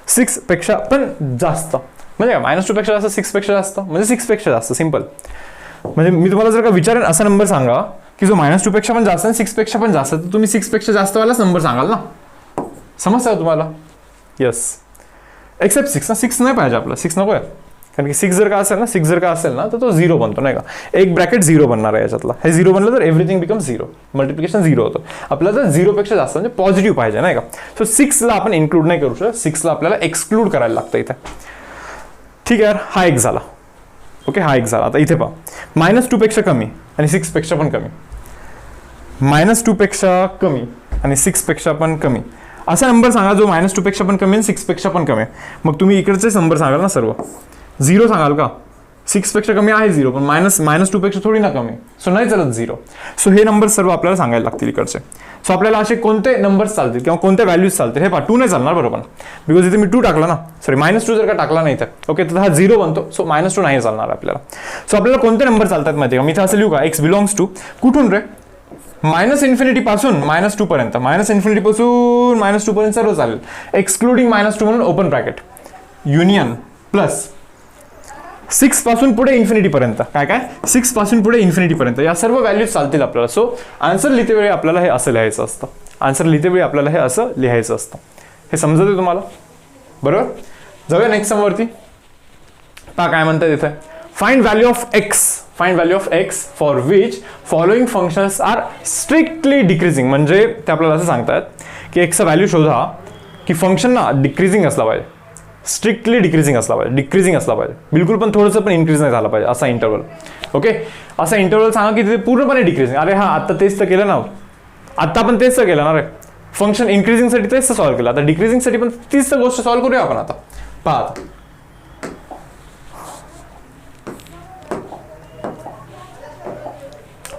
6 पेक्षा पण जास्त. म्हणजे काय -2 पेक्षा जास्त 6 पेक्षा जास्त म्हणजे 6 पेक्षा जास्त. सिंपल. म्हणजे मी तुम्हाला जर का विचारेन असा नंबर सांगा की जो -2 पेक्षा पण जास्त आणि 6 पेक्षा पण जास्त, तर तुम्ही 6 पेक्षा जास्तवालाच नंबर सांगाल ना. समजतं का तुम्हाला. येस. एक्सेप्ट 6 ना, 6 नाही पाहिजे आपला, 6 नको आहे. कारण की 6 जर का असेल ना तर तो 0 बनतो नाही का. एक ब्रॅकेट 0 बनणार आहे याच्यातला. हे 0 बनलं तर एव्हरीथिंग बिकम 0. मल्टिप्लिकेशन 0 होतं. आपल्याला जर 0 पेक्षा जास्त म्हणजे पॉझिटिव्ह पाहिजे नाही का. सो 6ला आपण इन्क्लूड नाही करू शकत, 6ला आपल्याला एक्सक्लूड करायला लागतं इथे. ठीक आहे यार, हा एक झाला. ओके, हा एक झाला. आता इथे पहा, -2 पेक्षा कमी आणि 6 पेक्षा पण कमी, -2 पेक्षा कमी आणि 6 पेक्षा पण कमी असा नंबर सांगा जो -2 पेक्षा पण कमी आणि 6 पेक्षा पण कमी. मग तुम्ही इकडचेच नंबर सांगाल ना सर्व. 0 सांगाल का. 6 पेक्षा कमी आहे 0, पण -2 पेक्षा थोडी ना कमी. सो नाही चालत 0. सो हे नंबर सर्व आपल्याला सांगायला लागतील इकडचे. सो आपल्याला असे कोणते नंबर्स चालतील किंवा कोणत्या व्हॅल्यूज चालतील. हे पहा 2 नाही चालणार बरोबर, बिकॉज इथे मी 2 टाकला ना, सॉरी -2 जर का टाकला नाही तर ओके, तर हा 0 बनतो. सो -2 नाही चालणार आपल्याला. सो आपल्याला कोणते नंबर चालतात माहिती आहे का. मी इथे असं लिहू का, x बिलॉंग्स टू कुठून रे, -∞ पासून -2 पर्यंत, -∞ पासून -2 पर्यंत सर्व चालेल, एक्सक्लुडिंग -2 म्हणून ओपन ब्रॅकेट युनियन प्लस 6 पासून पुढे इन्फिनिटी पर्यंत. काय काय 6 पासून पुढे इन्फिनिटी पर्यंत या सर्व व्हॅल्यूज चालतील आपल्याला. सो आन्सर लिहिते वेळी आपल्याला हे असं लिहायचं असतं. आन्सर लिहिते वेळी आपल्याला हे असं लिहायचं असतं. हे समजतं तुम्हाला बरोबर. जाऊया नेक्स्ट समवरती. पहा काय म्हणतात इथे, find value of x for which following functions are strictly decreasing. म्हणजे ते आपल्याला असं सांगतात की एक्सचा व्हॅल्यू शोधा की फंक्शन ना डिक्रीजिंग असला पाहिजे, स्ट्रिक्टली डिक्रीजिंग असला पाहिजे, बिलकुल पण थोडंसं पण इन्क्रीज नाही झाला पाहिजे असा इंटरवल. ओके, असा इंटरवल सांगा की तिथे पूर्णपणे डिक्रीजिंग. अरे हा आता तेच तर केलं ना, आता आपण तेच तर केलं ना रे. फंक्शन इन्क्रीजिंगसाठी तेच तर सॉल्व्ह केलं, आता डिक्रीजिंगसाठी पण तीच तर गोष्ट सॉल्व्ह करूया आपण आता.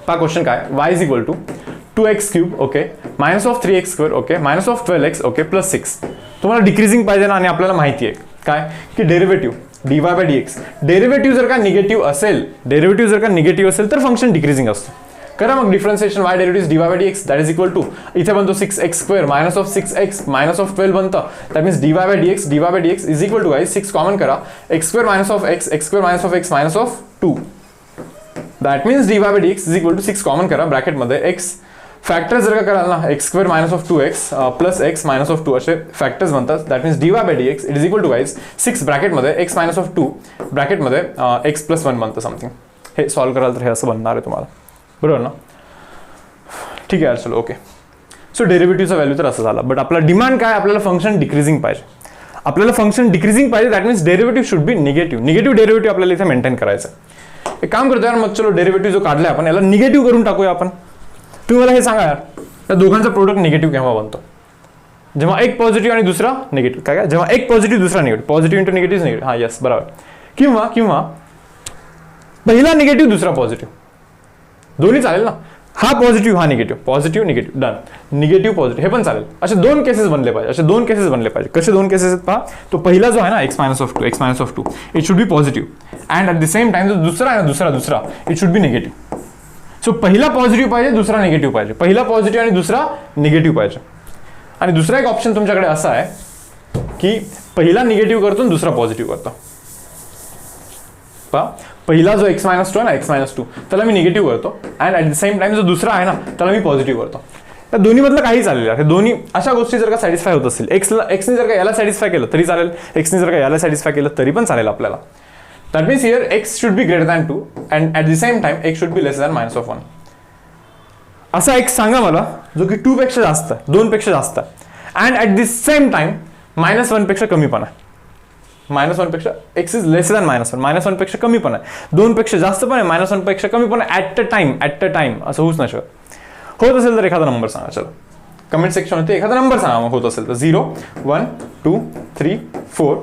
पहा क्वेश्चन काय, y is equal to 2x cube okay -3x square okay -12x okay plus 6. तुम्हाला डिक्रीजिंग पाहिजे ना, आणि आपल्याला माहिती आहे काय की derivative dy by dx, derivative जर का निगेटिव्ह असेल तर फंक्शन डिक्रीजिंग असतं. करा मग differentiation y derivative dy by dx that is equal to इथे बनतो 6x स्क्वेअर -6x -12 बनतं. That means dy by dx is equal to 6 common करा, x square -x -2. That means dy by dx is equal to 6 common करा, ब्रॅकेटमध्ये x factor जर का कराल ना, x square -2x plus x -2 असे factors बनतात. That means dy by dx it is equal to 6 ब्रॅकेटमध्ये x -2 ब्रॅकेटमध्ये x + 1 बनतं समथिंग. हे सॉल्व्ह कराल तर हे असं बनणार आहे तुम्हाला बरोबर ना. ठीक आहे यार, चलो ओके. सो डेरिव्हेटिव्हचा व्हॅल्यू तर असं झाला, बट आपला डिमांड काय, आपल्याला फंक्शन डिक्रीजिंग पाहिजे. आपल्याला फंक्शन डिक्रीजिंग पाहिजे, that means derivative should B negative. Negative derivative आपल्याला इथे मेंटेन करायचं. एक काम करतो यार, मग चलो डेरिव्हेटिव्ह जो काढलाय आपण याला निगेटिव्ह करून टाकूया आपण. तुम्ही मला हे सांगा यार, त्या दोघांचा प्रोडक्ट निगेटिव्ह केव्हा बनतो? जेव्हा एक पॉझिटिव्ह आणि दुसरा निगेटिव्ह. काय जेव्हा एक पॉझिटिव्ह दुसरा negative, positive into negative negative. हा येस बरोबर. किंवा पहिला निगेटिव्ह दुसरा पॉझिटिव्ह, दोन्ही चालेल ना. हा पॉझिटिव्ह हा negative, positive negative, done. Negative positive हे पण चालेल. असे दोन केसेस बनले पाहिजे, असे दोन केसेस बनले पाहिजे. कसे दोन केसेस आहेत पहा. तो पहिला जो आहे ना x-2 it should B positive and at the same time जो दुसरा आहे ना दुसरा it should B negative. So पहिला पॉझिटिव्ह पाहिजे, दुसरा निगेटिव्ह पाहिजे. पहिला पॉझिटिव्ह आणि दुसरा निगेटिव्ह पाहिजे. आणि दुसरा एक ऑप्शन तुमच्याकडे असा आहे की पहिला निगेटिव्ह करतो आणि दुसरा पॉझिटिव्ह करतो. पहा, पहिला जो x-2 आहे ना x-2 त्याला मी निगेटिव्ह करतो and at the same time जो दुसरा आहे ना त्याला मी पॉझिटिव्ह करतो. त्या दोन्ही मधलं काही चालेल. हे दोन्ही अशा गोष्टी जर का सॅटिस्फाय होत असेल, एक्सने जर का याला सॅटिस्फाय केलं तरी चालेल, एक्सने जर का याला सॅटिस्फाय केलं तरी पण चालेल आपल्याला. That means here x should be greater than 2 and at the same time x should be less than -1. असा x सांगा मला जो की 2 पेक्षा जास्त आहे, 2 पेक्षा जास्त आहे and at the same time -1 पेक्षा कमी पण आहे. -1 पेक्षा x इज लेस दॅन -1 पेक्षा कमी पण आहे, 2 पेक्षा जास्त पण आहे, -1 पेक्षा कमी पण आहे. ॲट अ टाइम असं होऊच नाही शकत. होत असेल तर एखादा नंबर सांगा. चलो कमेंट सेक्शनमध्ये एखादा नंबर सांगा मग होत असेल तर. 0, 1, 2, 3, 4,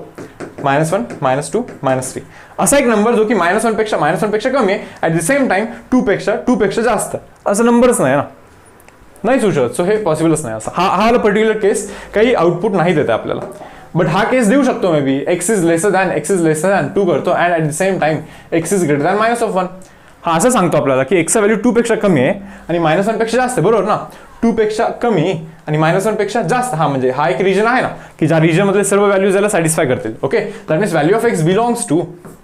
-1, -2, -3 असा एक नंबर जो की -1 पेक्षा कमी आहे ॲट द सेम टाइम 2 पेक्षा जास्त. असं नंबरच नाही ना, नाहीच होऊ शकत. सो हे पॉसिबलच नाही. असं हा पर्टिक्युलर केस काही आउटपुट नाही देते आपल्याला. बट हा केस देऊ शकतो may be x is lesser than 2 करतो and at the same time x is greater than -1. हा असं सांगतो आपल्याला की x चा व्हॅल्यू 2 पेक्षा कमी आहे आणि -1 पेक्षा जास्त आहे, बरोबर ना. 2 पेक्षा कमी आणि -1 पेक्षा जास्त, हा म्हणजे हा एक रिजन आहे ना की ज्या रिजन मधले सर्व व्हॅल्यूज याला सॅटिस्फाय करतील. Okay, that means value of x belongs to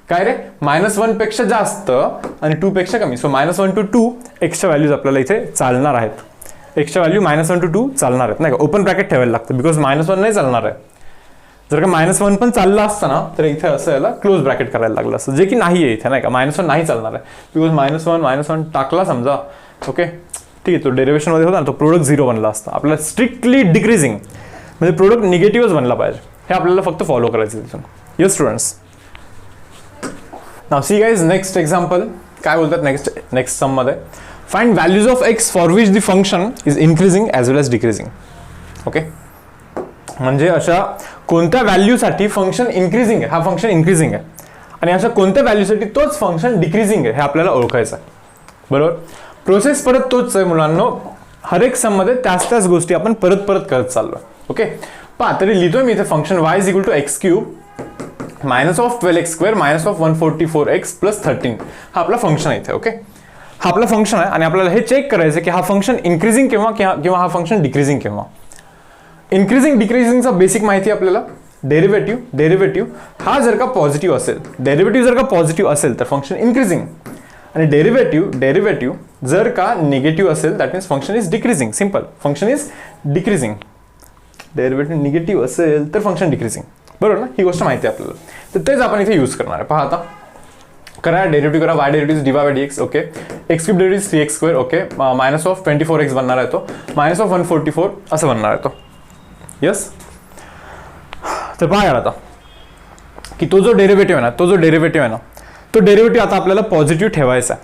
काय रे, -1 पेक्षा जास्त आणि 2 पेक्षा कमी. सो -1 to 2 x च्या व्हॅल्यूज आपल्याला इथे चालणार आहेत. x च्या व्हॅल्यू -1 to 2 चालणार आहेत, नाही का. ओपन ब्रॅकेट ठेवायला लागतं बिकॉज -1 नाही चालणार आहे. जर का -1 पण चाललं असतं ना तर इथे असं याला क्लोज ब्रॅकेट करायला लागलं असतं, जे की नाही आहे इथे, नाही का. -1 नाही चालणार आहे बिकॉज -1 टाकला समजा. ओके ठीक आहे, तो डेरिव्हेशन मध्ये होता ना, तो प्रोडक्ट 0 बनला असता. आपल्याला स्ट्रिक्टली डिक्रीजिंग म्हणजे प्रोडक्ट निगेटिव्हच बनला पाहिजे, हे आपल्याला फक्त फॉलो करायचं तिथून. Yes students, now see guys next example काय बोलतात नेक्स्ट सम मध्ये. Find values of x for which the function is increasing as well as decreasing. Okay, म्हणजे अशा कोणत्या व्हॅल्यूसाठी फंक्शन इन्क्रीजिंग आहे, हा फंक्शन इन्क्रीजिंग आहे, आणि अशा कोणत्या व्हॅल्यूसाठी तोच फंक्शन डिक्रीजिंग आहे हे आपल्याला ओळखायचं आहे. बरोबर, प्रोसेस परत तोच आहे मुलांनो. हर एक सम मध्ये त्याच गोष्टी आपण परत करत चाललो. ओके, पहा तरी लिहितोय मी इथे function y is equal to x³ -12x² -144x + 13 हा आपला फंक्शन आहे इथे. ओके, हा आपला फंक्शन आहे आणि आपल्याला हे चेक करायचं की हा फंक्शन इन्क्रीजिंग किंवा हा फंक्शन डिक्रीजिंग केव्हा. इन्क्रीजिंग डिक्रीजिंगचा बेसिक माहिती आपल्याला. डेरिव्हेटिव्ह हा जर का पॉझिटिव्ह असेल, डेरिव्हेटिव्ह जर का पॉझिटिव्ह असेल तर फंक्शन इन्क्रीजिंग, आणि डेरिव्हेटिव्ह जर का निगेटिव्ह असेल that means function is decreasing. Simple, function is decreasing. Derivative negative असेल तर फंक्शन डिक्रीजिंग, बरोबर ना. ही गोष्ट माहिती आहे आपल्याला, तर तेच आपण इथे यूज करणार आहे. पहा आता करा, डेरिव्हेटिव्ह करा, y derivative dy/dx. Okay, x³ derivative 3x². Okay, -24x बनणार आहे तो, -144 असं बनणार आहे तो. यस, तर पहा यार आता की तो जो डेरिव्हेटिव्ह आहे ना तो डेरिव्हेटिव्ह आता आपल्याला पॉझिटिव्ह ठेवायचा आहे.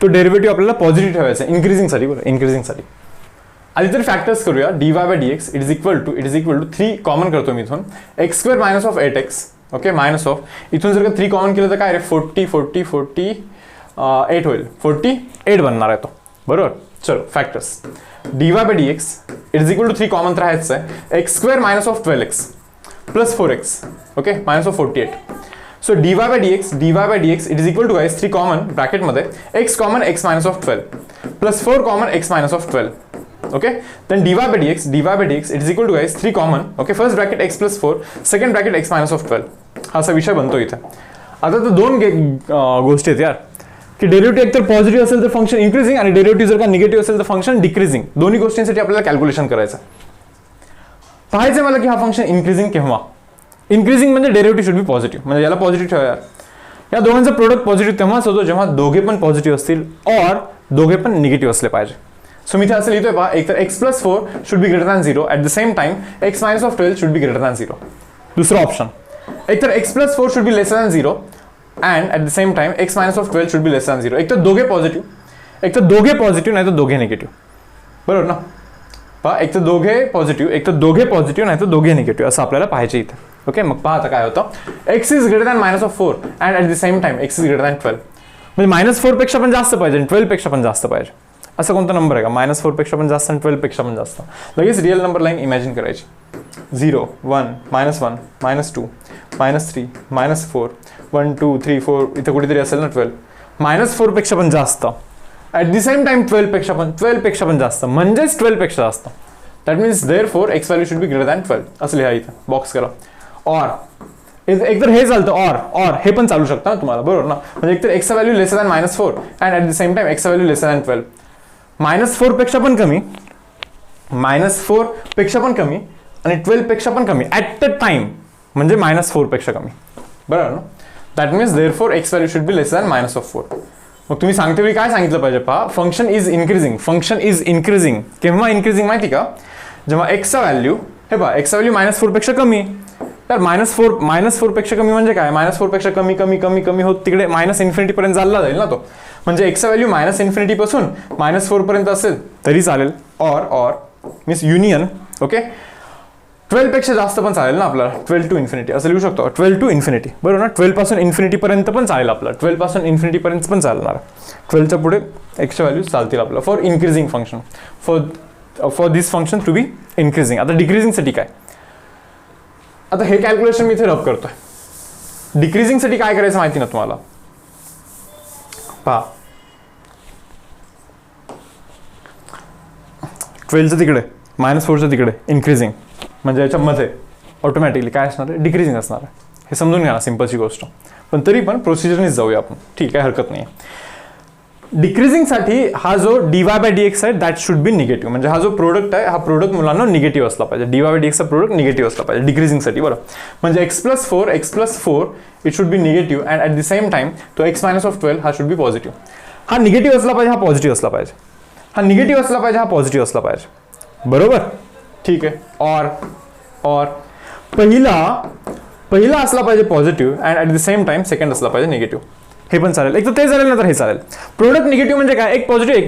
तो डेरिव्हेटिव्ह आपल्याला पॉझिटिव्ह ठेवायचा आहे इन्क्रीजिंगसाठी. बरं, इन्क्रीजिंगसाठी आधी तर फॅक्टर्स करूया. dy/dx it is equal to 3 common करतो मी इथून, x² -8x. ओके, इथून जर का 3 कॉमन केलं तर काय रे, 48 होईल, 48 बनणार आहे तो. बरोबर, चलो factors. dy/dx it is equal to 3 common राहायचं आहे, x² -12x + 4x. Okay, -48. So dy/dx it is equal to guys 3 common ब्रॅकेटमध्ये x common x -12 + 4 common x -12. Okay, then dy/dx it is equal to guys 3 common. Okay, first bracket x + 4, second bracket x -12. हा असा विषय बनतो इथे. आता तर दोन गोष्टी आहेत यार की डेरिव्हेटिव्ह एकतर पॉझिटिव्ह असेल तर फंक्शन इन्क्रीजिंग आणि डेरिव्हेटिव्ह जर का निगेटिव्ह असेल तर फंक्शन डिक्रीजिंग. दोन्ही गोष्टींसाठी आपल्याला कॅल्क्युलेशन करायचं. पाहायचं मला की हा फंक्शन इन्क्रीजिंग केव्हा. इन्क्रीजिंग म्हणजे डेरिव्हेटिव्ह शुड बी पॉझिटिव्ह, म्हणजे याला पॉझिटिव्ह ठेवा. या दोघांचा प्रोडक्ट पॉझिटिव्ह तेव्हाच होतो जेव्हा दोघे पण पॉझिटिव्ह असतील और दोघे पण निगेटिव्ह असले पाहिजे. सो मी इथे असं लिहितोय पहा, एक तर x plus 4 should be greater than 0, at the same time x minus of 12 should be greater than 0. दुसरा ऑप्शन, एक तर x plus 4 should be lesser than 0 and at the same time x minus of 12 should be lesser than 0. एक तर दोघे positive, नाही तर दोघे negative. बरोबर ना? पहा, एक तर दोघे पॉझिटिव्ह नाही तर दोघे निगेटिव्ह असं आपल्याला पाहिजे इथे. ओके, मग पहा आता काय होतं, x is greater than minus of 4 and at the same time x is greater than 12. म्हणजे -4 पेक्षा पण जास्त पाहिजे आणि 12 पेक्षा पण जास्त पाहिजे. असं कोणता नंबर आहे का -4 पेक्षा पण जास्त आणि 12 पेक्षा पण जास्त? लगेच रिअल नंबर लाईन इमॅजिन करायची. 0 1 -1 -2 -3 -4 1 2 3 4 इथं कुठेतरी असेल ना 12. -4 पेक्षा पण जास्त ॲट द सेम टाइम 12 पेक्षा पण जास्त म्हणजेच 12 पेक्षा जास्त. That means therefore x value should be greater than 12 असं लिहा इथं, बॉक्स करा. ऑर एकतर हे चालतं, ऑर हे पण चालू शकतं ना तुम्हाला, बरोबर ना? म्हणजे एकतर x value lesser than -4 and at the same time x value lesser than 12. -4 पेक्षा पण कमी आणि 12 पेक्षा पण कमी ॲट द टाइम म्हणजे -4 पेक्षा कमी, बरोबर ना? That means therefore x value should be lesser than -4. मग तुम्ही सांगते वेळी काय सांगितलं पाहिजे पहा, फंक्शन इज इन्क्रीजिंग. केव्हा इन्क्रीजिंग माहिती का? जेव्हा x व्हॅल्यू, हे पहा, x व्हॅल्यू -4 पेक्षा कमी. तर -4 पेक्षा कमी म्हणजे काय? -4 पेक्षा कमी होत तिकडे -∞ पर्यंत चालला जाईल ना तो. म्हणजे x व्हॅल्यू -∞ पासून -4 पर्यंत असेल तरी चालेल. Or means union. ओके, 12 पेक्षा जास्त पण चालेल ना आपल्याला, 12 to ∞ असं लिहू शकतो. 12 to ∞, बरोबर ना? 12 पासून ∞ पर्यंत पण चालेल आपल्याला, 12 पासून ∞ पर्यंत पण चालणार. 12च्या पुढे x व्हॅल्यू चालतील आपल्याला for increasing function, for this function to be increasing. आता डिक्रीजिंगसाठी काय? आता हे कॅल्क्युलेशन मी इथे रब करतोय. डिक्रीजिंगसाठी काय करायचं माहिती ना तुम्हाला? पहा, 12च्या तिकडे -4च्या तिकडे इन्क्रीजिंग म्हणजे याच्यामध्ये ऑटोमॅटिकली काय असणार आहे? डिक्रीजिंग असणार आहे. हे समजून घ्या ना, सिंपलची गोष्ट. पण तरी पण प्रोसिजरनेच जाऊया आपण, ठीक आहे, हरकत नाही. डिक्रीजिंगसाठी हा जो dy/dx आहे दॅट शुड बी निगेटिव्ह. म्हणजे हा जो प्रोडक्ट आहे, हा प्रोडक्ट मुलांना निगेटिव्ह असला पाहिजे. dy/dx चा प्रोडक्ट निगेटिव्ह असला पाहिजे डिक्रीजिंगसाठी, बरं? म्हणजे x plus 4 it should B negative and at the same time तो x मायनस ऑफ 12 हा शुड बी पॉझिटिव्ह. हा निगेटिव्ह असला पाहिजे, हा पॉझिटिव्ह असला पाहिजे. हा निगेटिव्ह असला पाहिजे, हा पॉझिटिव्ह असला पाहिजे, बरोबर? ठीक आहे. ऑर पहिला असला पाहिजे positive and at the same time second असला पाहिजे निगेटिव्ह. हे पण चालेल, एक तर ते चालेल ना तर हे चालेल. प्रोडक्ट निगेटिव्ह म्हणजे काय? एक पॉझिटिव्ह एक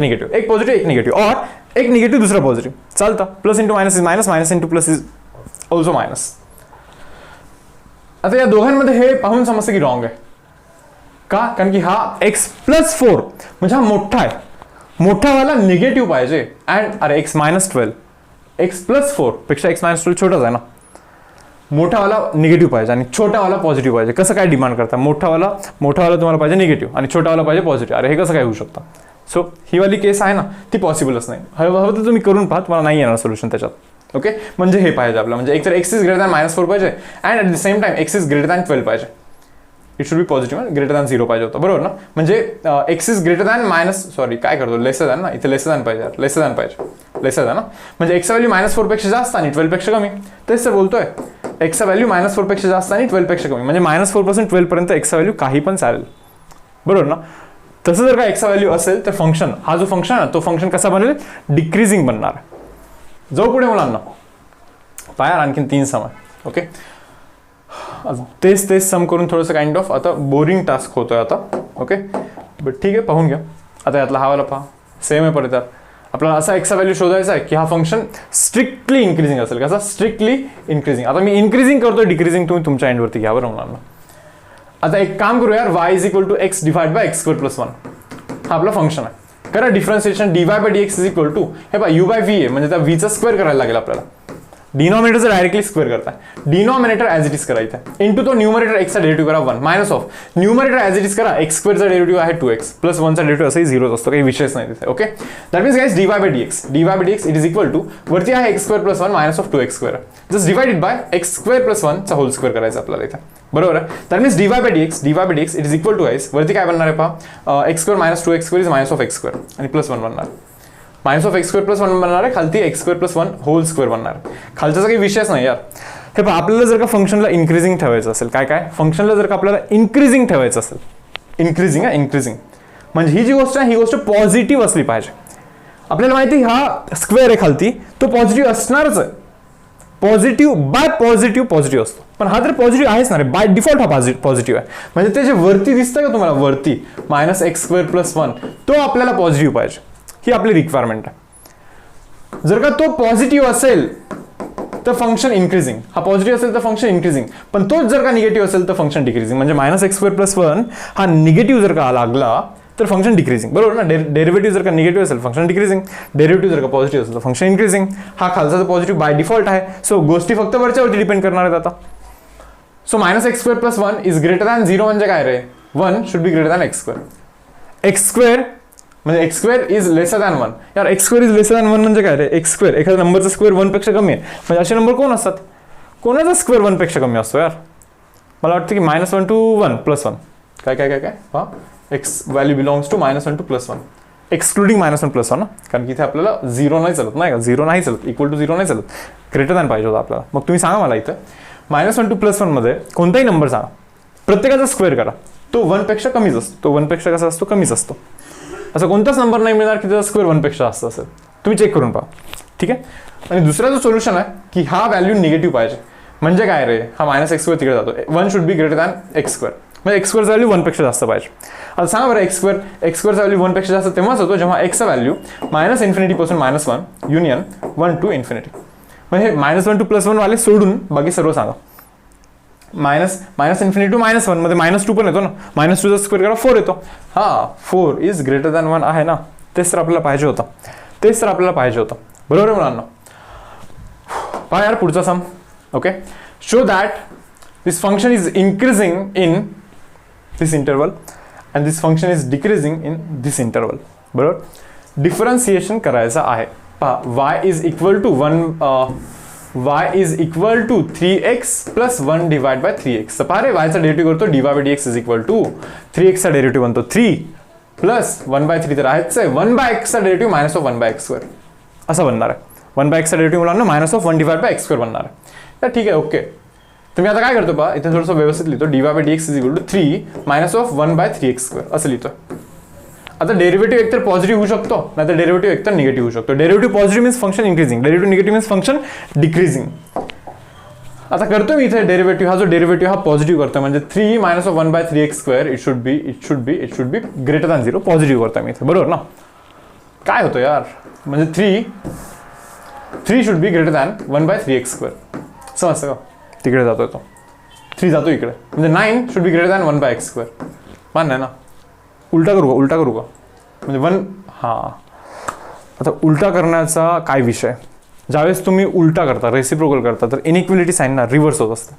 निगेटिव्ह, ऑर एक निगेटिव्ह दुसरा पॉझिटिव्ह, चालतं. Plus into minus is minus, minus into plus is also minus. आता या दोघांमध्ये हे पाहून समजतं की रॉंग आहे का? कारण की हा x प्लस 4 म्हणजे हा मोठा आहे, मोठावाला निगेटिव्ह पाहिजे. अँड अरे x मायनस 12, x प्लस 4 पेक्षा x मायनस 12 छोटाच आहे ना. मोठावाला निगेटिव्ह पाहिजे आणि छोटावाला पॉझिटिव्ह पाहिजे. कसं काय डिमांड करता? मोठावाला तुम्हाला पाहिजे निगेटिव्ह आणि छोटावाला पाहिजे पॉझिटिव्ह. अरे हे कसं काय होऊ शकतं? सो ही वाली केस आहे ना, ती पॉसिबलच नाही. हवं तर तुम्ही करून पहा, तुम्हाला नाही येणार सोल्युशन त्याच्यात. ओके, म्हणजे हे पाहिजे आपलं, म्हणजे एक तर x इज ग्रेटर दॅन -4 पाहिजे and at the same time x is greater than 12 पाहिजे. It should B positive, greater than 0 पाहिजे होतं, बरोबर ना? म्हणजे x इज ग्रेटर दॅन काय करतो, लेसर दॅन ना, इथे लेसर दॅन पाहिजे ना. म्हणजे x व्हॅल्यू -4 पेक्षा जास्त आणि 12 पेक्षा कमी. तेच तर बोलतोय, x व्हॅल्यू -4 पेक्षा जास्त आणि 12 पेक्षा कमी. म्हणजे -4 पासून 12 पर्यंत x व्हॅल्यू काही पण चालेल, बरोबर ना? तसं जर का x व्हॅल्यू असेल तर फंक्शन, हा जो फंक्शन आहे तो फंक्शन कसा बनेल? डिक्रीजिंग बनणार. जाऊ पुढे मुलांना, पायार आणखीन 3 सम आहे. ओके, तेच सम करून थोडंसं काइंड ऑफ आता बोरिंग टास्क होतोय आता. ओके, बट ठीक आहे, पाहून घ्या. आता यातला हा वाला पहा, सेम आहे परत. आपल्याला असा x व्हॅल्यू शोधायचा आहे की हा फंक्शन स्ट्रिक्टली इन्क्रीजिंग असेल. कसा? Strictly increasing. आता मी इन्क्रीजिंग करतोय, डिक्रीजिंग तुम्ही तुमच्या एंडवरती घ्या, बरं मुलांना. आता एक काम करूया, y is equal to x divide by x² plus 1 हा आपला फंक्शन आहे. करा differentiation, dy/dx is equal to, हे पहा u बाय v आहे, म्हणजे त्या v चा स्क्वेअर करायला लागेल आपल्याला. डिनॉमिनेटरचं डायरेक्टली स्क्वेअर करताय, डिनॉमिनेटर ॲज इट इज करायचं इंटू तो न्यूमरेटर x चा डेरिव्हेटिव्ह करा 1 minus of numerator as it is करा x² चा डेरिव्हेटिव्ह आहे 2x प्लस 1 चा डेरिव्हेटिव्ह असंही 0 असतो, काही विषयच नाही तिथे. Okay, that means guys dy/dx it is equal to वरती आहे x² plus 1 minus of 2x², just divided by x² plus 1 चा होल स्क्वेअर करायचा आपल्याला इथे, बरोबर आहे. That means dy/dx it is equal to guys वरती काय बनणार आहे पहा, x² minus 2x² is minus of x² आणि प्लस 1 बनणार. मायनस ऑफ x² प्लस 1 बनणार आहे, खालती x² प्लस 1 होल स्क्वेअर बनणार. खालच्याचा काही विषयच नाही यार. हे पहा, आपल्याला जर का फंक्शनला इन्क्रीजिंग ठेवायचं असेल, काय फंक्शनला जर का आपल्याला इन्क्रीजिंग ठेवायचं असेल, इन्क्रीजिंग म्हणजे ही जी गोष्ट आहे ही गोष्ट पॉझिटिव्ह असली पाहिजे. आपल्याला माहिती हा स्क्वेअर आहे खालती, तो पॉझिटिव्ह असणारच आहे. पॉझिटिव्ह बाय पॉझिटिव्ह असतो, पण हा तर पॉझिटिव्ह आहेच ना रे, बाय डिफॉल्ट हा पॉझिटिव्ह आहे. म्हणजे ते जे वरती दिसतं का तुम्हाला वरती -x²+1 तो आपल्याला पॉझिटिव्ह पाहिजे, ही आपली रिक्वायरमेंट आहे. जर का तो पॉझिटिव्ह असेल तर फंक्शन इन्क्रीजिंग, हा पॉझिटिव्ह असेल तर फंक्शन इन्क्रीजिंग, पण तोच जर का निगेटिव्ह असेल तर फंक्शन डिक्रीजिंग. म्हणजे -x²+1 हा निगेटिव्ह जर का लागला तर फंक्शन डिक्रीजिंग, बरोबर ना. डेरिव्हेटिव्ह जर का निगेटिव्ह असेल फंक्शन डिक्रीजिंग, डेरिव्हेटिव्ह जर का पॉझिटिव्ह असेल तर फंक्शन इन्क्रीजिंग. हा खालचा तर पॉझिटिव्ह बाय डिफॉल्ट आहे, सो गोष्टी फक्त वरच्यावरती डिपेंड करणार आहेत आता. So -x²+1 is greater than 0 म्हणजे काय रे, 1 should be greater than x². x² म्हणजे x² इज लेसर दॅन 1. यार x² इज लेसर दॅन 1 म्हणजे काय रे, x², एखाद्या नंबरचा स्क्वेअर 1 पेक्षा कमी आहे, म्हणजे असे नंबर कोण असतात, कोणाचा स्क्वेअर 1 पेक्षा कमी असतो यार. मला वाटतं की -1 to 1 + 1 काय हा x value belongs to -1 to +1 excluding -1 + 1 ना, कारण की इथे आपल्याला 0 नाही चालत, नाही का, 0 नाही चालत, इक्वल टू 0 नाही चालत, ग्रेटर दॅन पाहिजे होता आपल्याला. मग तुम्ही सांगा मला इथं -1 to +1 मध्ये कोणताही नंबर सांगा, प्रत्येकाचा स्क्वेअर करा, तो 1 पेक्षा कमीच असतो, तो 1 पेक्षा कसा असतो, कमीच असतो. असं कोणताच नंबर नाही मिळणार की त्याचा स्क्वेअर 1 पेक्षा जास्त असेल, तुम्ही चेक करून पहा, ठीक आहे. आणि दुसरा जो सोल्युशन आहे की हा व्हॅल्यू निगेटिव्ह पाहिजे, म्हणजे काय रे, हा -x² तिकडे जातो, 1 should be greater than x², म्हणजे x² व्हॅल्यू 1 पेक्षा जास्त पाहिजे. आता सांगा बरं, x² व्हॅल्यू 1 पेक्षा जास्त तेव्हाच होतो जेव्हा x चा व्हॅल्यू -∞ पासून -1 युनियन 1 to ∞. म्हणजे -1 to +1 वाले सोडून बाकी सर्व सांगा. -∞ to -1 मध्ये -2 पण येतो ना, -2 चा स्क्वेअर करा 4 येतो. हा 4 इज ग्रेटर दॅन 1 आहे ना, तेच तर आपल्याला पाहिजे होतं, बरोबर आहे मुलांना. पहा यार पुढचा sum. Okay, show that this function is increasing in this interval and this function is decreasing in this interval. बरोबर, डिफरन्सिएशन करायचं आहे. पहा y is equal to 3x + 1 divide by 3x. पहा रे, y चा डेरिव्हेटिव्ह करतो dy/dx is equal to 3x चा derivative बनतो 3 plus 1/3 तर आहेच आहे, 1/x चा डेरिव्हेटिव्ह -1/x², असं बनणार आहे. 1/x चा डेरिव्हेटिव्ह मुलांना -1 डिवाइड बाय x² बनणार आहे. तर ठीक आहे, ओके. तुम्ही आता काय करतो पहा, इथे थोडंसं व्यवस्थित लिहितो, dy/dx is equal to 3 -1/3x² असं लिहितो. आता डेरिव्हेटिव्ह एकतर पॉझिटिव्ह होऊ शकतो, नाही तर डेरिव्हेटिव्ह एकतर निगेटिव्ह होऊ शकतो. Derivative positive means function increasing, derivative negative means function decreasing. आता करतो मी इथे डेरिव्हेटिव्ह, हा जो डेरिव्हेटिव्ह हा पॉझिटिव्ह करतो, म्हणजे 3 -1/3x², it should be greater than 0, positive करतो मी इथे, बरोबर ना. काय होतं यार, म्हणजे 3 should be greater than 1/3x², समजतं का. तिकडे जातोय तो 3 जातो इकडे, म्हणजे 9 should be greater than 1/x². मान्य आहे ना. उलटा करू का म्हणजे 1. हां, आता उलटा करण्याचा काय विषय, ज्यावेळेस तुम्ही उलटा करता, रेसिप्रोकल करता, तर इनइक्वलिटी साईन ना रिव्हर्स होत असतं.